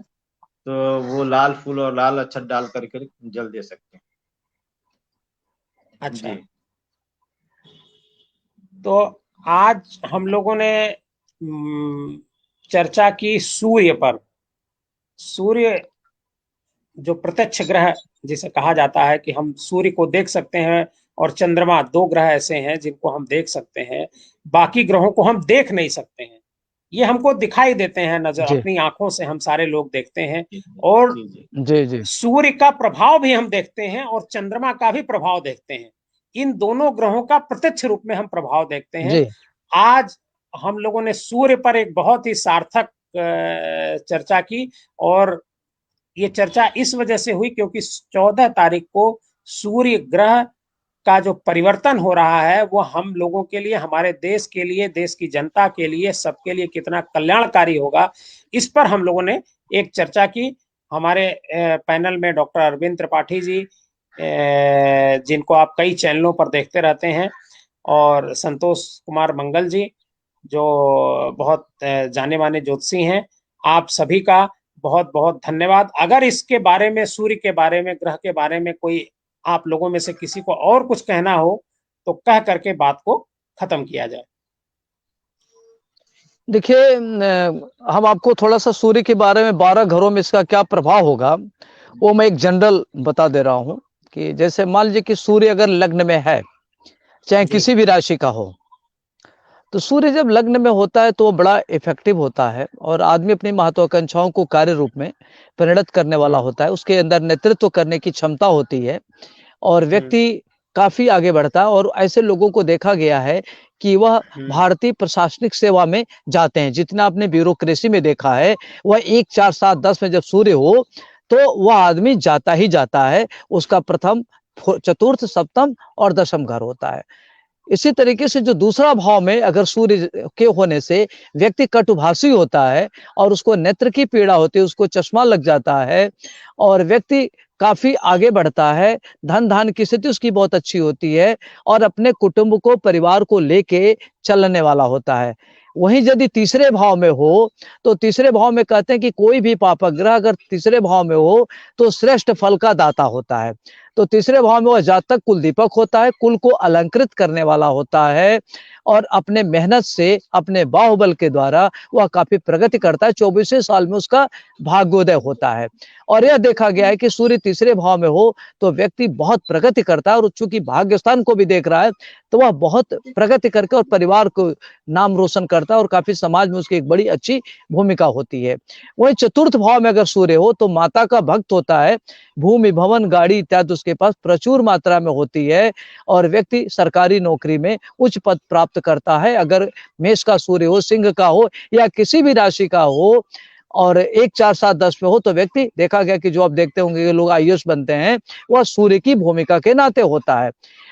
तो वो लाल फूल और लाल अक्षत डाल करके जल दे सकते हैं। अच्छा, जी तो आज हम लोगों ने चर्चा की सूर्य पर। सूर्य जो प्रत्यक्ष ग्रह जिसे कहा जाता है, कि हम सूर्य को देख सकते हैं, और चंद्रमा, 2 ग्रह ऐसे हैं जिनको हम देख सकते हैं, बाकी ग्रहों को हम देख नहीं सकते हैं। ये हमको दिखाई देते हैं, नजर, जी अपनी आंखों से हम सारे लोग देखते हैं। जी और जी जी जी जी सूर्य का प्रभाव भी हम देखते हैं और चंद्रमा का भी प्रभाव देखते हैं। इन दोनों ग्रहों का प्रत्यक्ष रूप में हम प्रभाव देखते हैं। जी आज हम लोगों ने सूर्य पर एक बहुत ही सार्थक चर्चा की। और ये चर्चा इस वजह से हुई क्योंकि 14 तारीख को सूर्य ग्रह का जो परिवर्तन हो रहा है वो हम लोगों के लिए, हमारे देश के लिए, देश की जनता के लिए, सबके लिए कितना कल्याणकारी होगा, इस पर हम लोगों ने एक चर्चा की। हमारे पैनल में डॉक्टर अरविंद त्रिपाठी जी, जिनको आप कई चैनलों पर देखते रहते हैं, और संतोष कुमार मंगल जी, जो बहुत जाने माने ज्योतिषी हैं। आप सभी का बहुत बहुत धन्यवाद। अगर इसके बारे में, सूर्य के बारे में, ग्रह के बारे में कोई आप लोगों में से किसी को और कुछ कहना हो तो कह करके बात को खत्म किया जाए। देखिए, हम आपको थोड़ा सा सूर्य के बारे में 12 घरों में इसका क्या प्रभाव होगा वो मैं एक जनरल बता दे रहा हूं कि जैसे मान लीजिए कि सूर्य अगर लग्न में है, चाहे किसी भी राशि का हो, तो सूर्य जब लग्न में होता है तो वो बड़ा इफेक्टिव होता है और आदमी अपनी महत्वाकांक्षाओं को कार्य रूप में परिणत करने वाला होता है। उसके अंदर नेतृत्व करने की क्षमता होती है और व्यक्ति काफी आगे बढ़ता है। और ऐसे लोगों को देखा गया है कि वह भारतीय प्रशासनिक सेवा में जाते हैं। जितना आपने ब्यूरोक्रेसी में देखा है, वह 1, 4, 7, 10 में जब सूर्य हो तो वह आदमी जाता ही जाता है। उसका प्रथम, चतुर्थ, सप्तम और दशम घर होता है। इसी तरीके से जो दूसरा भाव में अगर सूर्य के होने से व्यक्ति कटुभाषी होता है और उसको नेत्र की पीड़ा होती है, उसको चश्मा लग जाता है और व्यक्ति काफी आगे बढ़ता है, धन धान की स्थिति उसकी बहुत अच्छी होती है और अपने कुटुंब को, परिवार को लेके चलने वाला होता है। वहीं यदि तीसरे भाव में हो तो तीसरे भाव में कहते हैं कि कोई भी पापग्रह अगर तीसरे भाव में हो तो श्रेष्ठ फल का दाता होता है। तो तीसरे भाव में वह जातक कुल दीपक होता है, कुल को अलंकृत करने वाला होता है और अपने मेहनत से, अपने बाहुबल के द्वारा वह काफी प्रगति करता है। 24वें साल में उसका भाग्योदय होता है। और यह देखा गया है कि सूर्य तीसरे भाव में हो तो व्यक्ति बहुत प्रगति करता है और चूंकि भाग्य स्थान को भी देख रहा है तो वह बहुत प्रगति करके और परिवार को नाम रोशन करता है और काफी समाज में उसकी एक बड़ी अच्छी भूमिका होती है। वही चतुर्थ भाव में अगर सूर्य हो तो माता का भक्त होता है, भूमि, भवन, गाड़ी इत्यादि उसके पास प्रचुर मात्रा में होती है और व्यक्ति सरकारी नौकरी में उच्च पद प्राप्त करता है। अगर मेष का सूर्य हो, सिंह का हो या किसी भी राशि का हो और 1, 4, 7, 10 में हो तो व्यक्ति, देखा गया कि जो आप देखते होंगे कि लोग आईएएस बनते हैं, वह सूर्य की भूमिका के नाते होता है।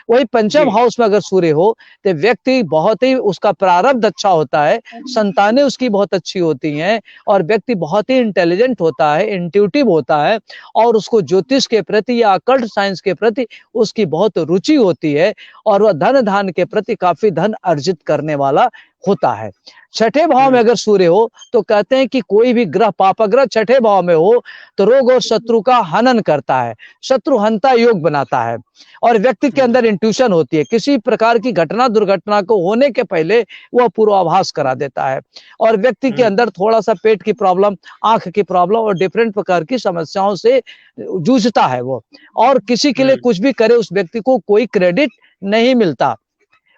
वही पंचम हाउस में अगर सूर्य हो तो व्यक्ति बहुत ही, उसका प्रारब्ध अच्छा होता है, संतानें उसकी बहुत अच्छी होती हैं और व्यक्ति बहुत ही इंटेलिजेंट होता है, इंट्यूटिव होता है और उसको ज्योतिष के प्रति या अकल्ट साइंस के प्रति उसकी बहुत रुचि होती है और वह धन धान के प्रति काफी धन अर्जित करने वाला होता है। छठे भाव में अगर सूर्य हो तो कहते हैं कि कोई भी ग्रह, पापग्रह छठे भाव में हो तो रोग और शत्रु का हनन करता है, शत्रु हंता योग बनाता है और व्यक्ति के अंदर इंट्यूशन होती है। किसी प्रकार की घटना, दुर्घटना को होने के पहले वह पूर्वाभास करा देता है और व्यक्ति के अंदर थोड़ा सा पेट की प्रॉब्लम, आंख की प्रॉब्लम और डिफरेंट प्रकार की समस्याओं से जूझता है वो, और किसी के लिए कुछ भी करे उस व्यक्ति को कोई क्रेडिट नहीं मिलता।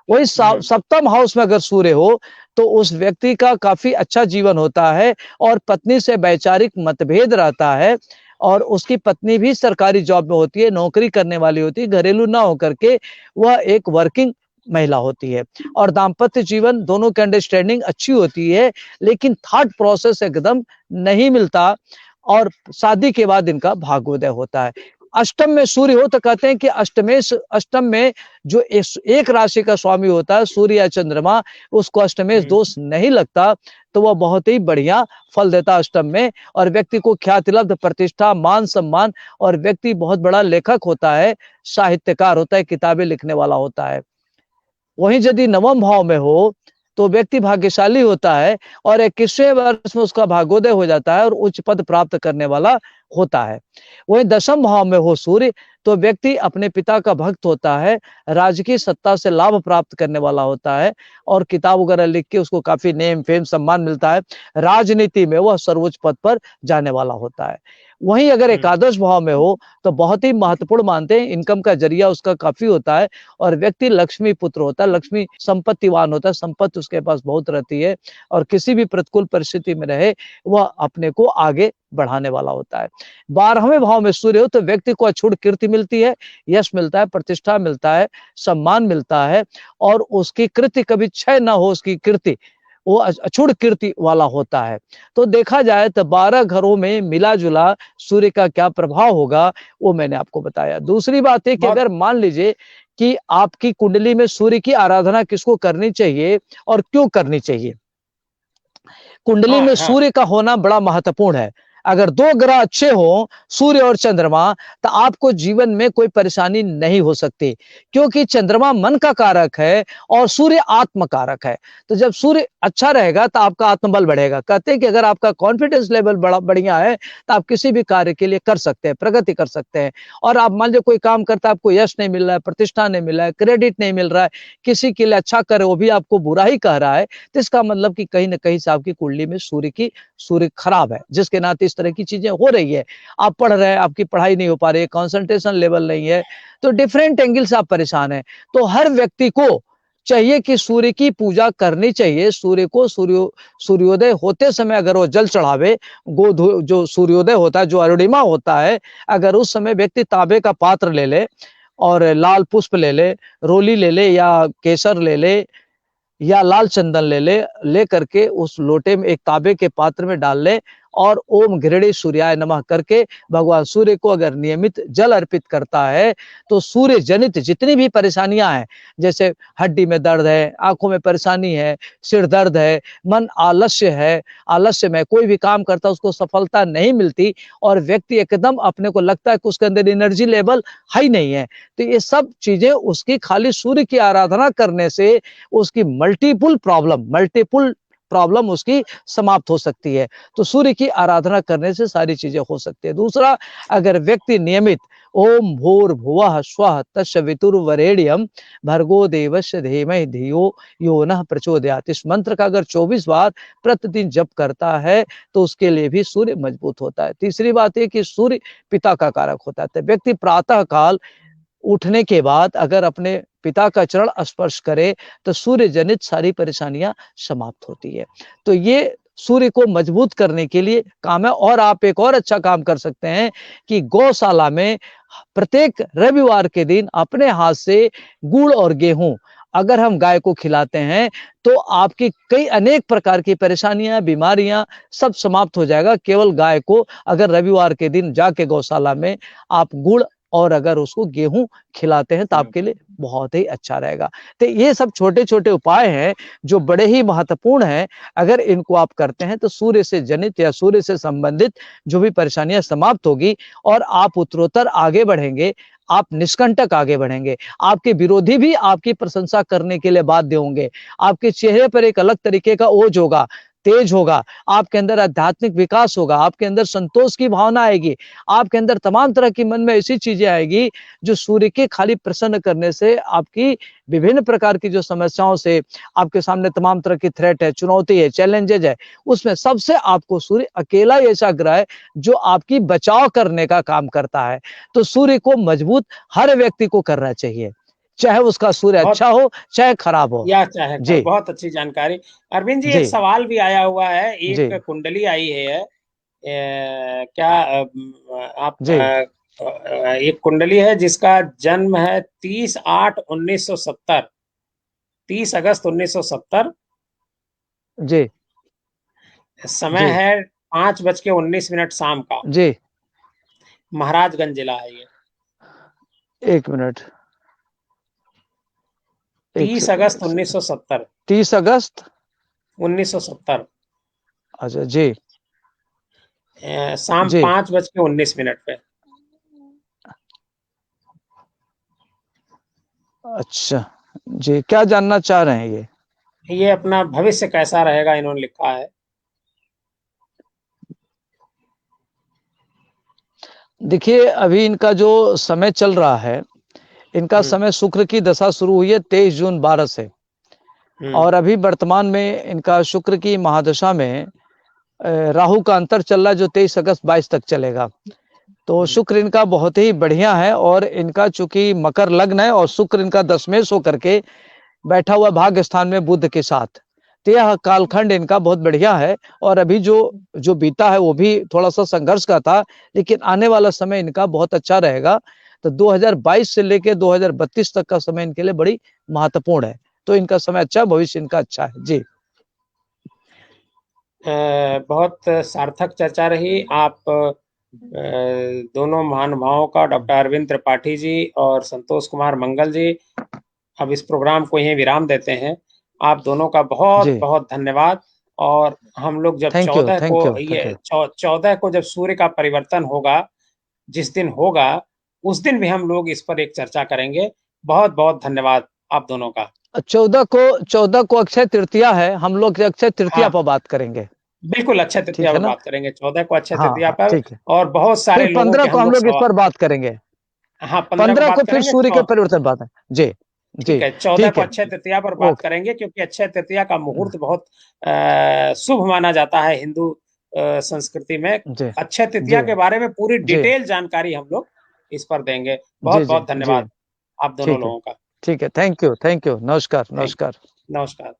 वही सप्तम हाउस में अगर सूर्य हो तो उस व्यक्ति का काफी अच्छा जीवन होता है और पत्नी से वैचारिक मतभेद रहता है और उसकी पत्नी भी सरकारी जॉब में होती है, नौकरी करने वाली होती है, घरेलू ना होकर के वह एक वर्किंग महिला होती है और दाम्पत्य जीवन दोनों की अंडरस्टैंडिंग अच्छी होती है, लेकिन थॉट प्रोसेस एकदम नहीं मिलता और शादी के बाद इनका भाग्योदय होता है। अष्टम में सूर्य हो तो कहते हैं कि अष्टम में जो एक राशि का स्वामी होता है, सूर्य या चंद्रमा, उसको अष्टमेश दोष नहीं लगता तो वह बहुत ही बढ़िया फल देता अष्टम में और व्यक्ति को ख्याति लब्ध, प्रतिष्ठा, मान सम्मान और व्यक्ति बहुत बड़ा लेखक होता है, साहित्यकार होता है, किताबें लिखने वाला होता है। वहीं यदि नवम भाव में हो तो व्यक्ति भाग्यशाली होता है और 21वें वर्ष में उसका भाग्योदय हो जाता है और उच्च पद प्राप्त करने वाला होता है। वहीं दशम भाव में हो सूर्य तो व्यक्ति अपने पिता का भक्त होता है, राजकीय सत्ता से लाभ प्राप्त करने वाला होता है और किताब वगैरह लिख के उसको काफी नेम, फेम, सम्मान मिलता है, राजनीति में वह सर्वोच्च पद पर जाने वाला होता है। वहीं अगर एकादश भाव में हो तो बहुत ही महत्वपूर्ण मानते हैं, इनकम का जरिया उसका काफी होता है और व्यक्ति लक्ष्मी पुत्र होता है, लक्ष्मी संपत्तिवान होता है, संपत्ति उसके पास बहुत रहती है और किसी भी प्रतिकूल परिस्थिति में रहे वह अपने को आगे बढ़ाने वाला होता है। 12वें भाव में सूर्य हो तो व्यक्ति को अछूट कीर्ति मिलती है, यश मिलता है, प्रतिष्ठा मिलता है, सम्मान मिलता है और उसकी कृति कभी क्षय ना हो, उसकी कीर्ति वो अछूत कीर्ति वाला होता है। तो देखा जाए तो 12 घरों में मिला जुला सूर्य का क्या प्रभाव होगा वो मैंने आपको बताया। दूसरी बात है कि बहुत अगर मान लीजिए कि आपकी कुंडली में सूर्य की आराधना किसको करनी चाहिए और क्यों करनी चाहिए। कुंडली हाँ में हाँ सूर्य का होना बड़ा महत्वपूर्ण है। अगर दो ग्रह अच्छे हो, सूर्य और चंद्रमा, तो आपको जीवन में कोई परेशानी नहीं हो सकती, क्योंकि चंद्रमा मन का कारक है और सूर्य आत्म कारक है। तो जब सूर्य अच्छा रहेगा तो आपका आत्मबल बढ़ेगा। कहते हैं कि अगर आपका कॉन्फिडेंस लेवल बड़ा बढ़िया है तो आप किसी भी कार्य के लिए कर सकते हैं, प्रगति कर सकते हैं। और आप मान लीजिए कोई काम करता है, आपको यश नहीं मिल रहा है, प्रतिष्ठा नहीं मिल रहा है, क्रेडिट नहीं मिल रहा है, किसी के लिए अच्छा करे वो भी आपको बुरा ही कह रहा है, तो इसका मतलब कि कहीं ना कहीं से आपकी कुंडली में सूर्य खराब है, जिसके नाते इस तरह की चीजें हो रही है। आप पढ़ रहे हैं, आपकी पढ़ाई नहीं हो पा रही है, कंसंट्रेशन लेवल नहीं है, तो डिफरेंट एंगल से आप परेशान हैं। तो हर व्यक्ति को चाहिए कि सूर्य की पूजा करनी चाहिए। सूर्य को सूर्योदय होते समय अगर वो जल चढ़ावे, जो सूर्योदय होता है, जो अरुणिमा होता है, अगर उस समय व्यक्ति तांबे का पात्र ले ले और लाल पुष्प ले ले, रोली ले ले या केसर ले ले या लाल चंदन ले करके उस लोटे में एक तांबे के पात्र में डाल ले और ओम घृणी सूर्याय नमः करके भगवान सूर्य को अगर नियमित जल अर्पित करता है तो सूर्य जनित जितनी भी परेशानियां हैं, जैसे हड्डी में दर्द है, आंखों में परेशानी है, सिर दर्द है, मन आलस्य है, आलस्य में कोई भी काम करता उसको सफलता नहीं मिलती और व्यक्ति एकदम अपने को लगता है कि उसके अंदर एनर्जी लेवल हाई नहीं है, तो ये सब चीजें उसकी खाली सूर्य की आराधना करने से उसकी मल्टीपल प्रॉब्लम उसकी समाप्त हो सकती है। तो सूर्य की आराधना करने से सारी चीजें हो सकती है। दूसरा, अगर व्यक्ति नियमित ओम भूर्भुवः स्वः तत्सवितुर्वरेण्यं भर्गो देवस्य धीमहि धियो यो नः प्रचोदयात्, इस मंत्र का अगर 24 बार प्रतिदिन जप करता है तो उसके लिए भी सूर्य मजबूत होता है। तीसरी बात है कि सूर्य पिता का कारक होता है। तो व्यक्ति प्रातः काल उठने के बाद अगर अपने पिता का चरण स्पर्श करे तो सूर्य जनित सारी परेशानियां समाप्त होती है। तो ये सूर्य को मजबूत करने के लिए काम है। और आप एक और अच्छा काम कर सकते हैं कि गौशाला में प्रत्येक रविवार के दिन अपने हाथ से गुड़ और गेहूं अगर हम गाय को खिलाते हैं तो आपकी कई अनेक प्रकार की परेशानियां, बीमारियां सब समाप्त हो जाएगा। केवल गाय को अगर रविवार के दिन जाके गौशाला में आप गुड़ और अगर उसको गेहूं खिलाते हैं तो आपके लिए बहुत ही अच्छा रहेगा। तो ये सब छोटे छोटे उपाय हैं जो बड़े ही महत्वपूर्ण हैं। अगर इनको आप करते हैं तो सूर्य से जनित या सूर्य से संबंधित जो भी परेशानियां समाप्त होगी और आप उत्तरोत्तर आगे बढ़ेंगे, आप निष्कंटक आगे बढ़ेंगे। आपके विरोधी भी आपकी प्रशंसा करने के लिए बाध्य होंगे। आपके चेहरे पर एक अलग तरीके का ओज होगा, तेज होगा, आपके अंदर आध्यात्मिक विकास होगा, आपके अंदर संतोष की भावना आएगी, आपके अंदर तमाम तरह की मन में ऐसी चीजें आएगी जो सूर्य के खाली प्रसन्न करने से आपकी विभिन्न प्रकार की जो समस्याओं से आपके सामने तमाम तरह की थ्रेट है, चुनौती है, चैलेंजेज है, उसमें सबसे आपको सूर्य अकेला ही ऐसा ग्रह है जो आपकी बचाव करने का काम करता है। तो सूर्य को मजबूत हर व्यक्ति को करना चाहिए, चाहे उसका सूर्य अच्छा हो चाहे खराब हो। या चाहे जी, बहुत अच्छी जानकारी। अरविंद जी, जी, एक सवाल भी आया हुआ है, जी, एक कुंडली आई है, क्या आप जी, एक कुंडली है जिसका जन्म है 30/8/1970, 30 अगस्त 1970, जी, समय जी, है 5:19 शाम का, जी, महाराजगंज जिला है ये। एक मिनट, एक 30 अगस्त सेकंड। 1970, 30 अगस्त 1970, अच्छा जी, शाम जी, 5:19 पे। अच्छा जी, क्या जानना चाह रहे हैं ये? ये अपना भविष्य कैसा रहेगा इन्होंने लिखा है। देखिए, अभी इनका जो समय चल रहा है, इनका समय शुक्र की दशा शुरू हुई है 23 जून 12 से, और अभी वर्तमान में इनका शुक्र की महादशा में राहु का अंतर चल रहा है जो 23 अगस्त 22 तक चलेगा। तो शुक्र इनका बहुत ही बढ़िया है और इनका चूंकि मकर लग्न है और शुक्र इनका दशमेश होकर के बैठा हुआ भाग्य स्थान में बुध के साथ, तो यह कालखंड इनका बहुत बढ़िया है। और अभी जो बीता है वो भी थोड़ा सा संघर्ष का था, लेकिन आने वाला समय इनका बहुत अच्छा रहेगा। तो 2022 से लेकर 2032 तक का समय इनके लिए बड़ी महत्वपूर्ण है। तो इनका समय अच्छा, भविष्य इनका अच्छा है जी। बहुत सार्थक चर्चा रही। आप दोनों महानुभावों का, डॉक्टर अरविंद त्रिपाठी जी और संतोष कुमार मंगल जी, अब इस प्रोग्राम को यहीं विराम देते हैं। आप दोनों का बहुत जी बहुत धन्यवाद। और हम लोग जब थैंक यू 14 थैंक को यू थैंक ये यू 14 को जब सूर्य का परिवर्तन होगा, जिस दिन होगा, उस दिन भी हम लोग इस पर एक चर्चा करेंगे। बहुत बहुत धन्यवाद आप दोनों का। 14 को अक्षय तृतीया है, हम लोग अक्षय तृतीया हाँ पर बात करेंगे। बिल्कुल, अक्षय तृतीया ठीक है पर ना? बात करेंगे, 14 को अक्षय हाँ तृतीया हाँ पर। ठीक है। और बहुत फिर सारे लोगों 15 के को हम हम लोग लोग इस पर बात करेंगे। हाँ 15 को 15 को बात फिर करेंगे। सूर्य के परिवर्तन बात है। जी ठीक जी है, 14 ठीक को है। अक्षय तृतीया पर बात ओके। करेंगे, क्योंकि अक्षय तृतीया का मुहूर्त बहुत शुभ माना जाता है हिंदू संस्कृति में। जी अक्षय जी तृतीया के बारे में पूरी जी डिटेल जानकारी हम लोग इस पर देंगे। जी बहुत जी बहुत जी धन्यवाद आप दोनों ठीक है लोगों का। ठीक है। थैंक यू नमस्कार थैंक नमस्कार। नमस्कार।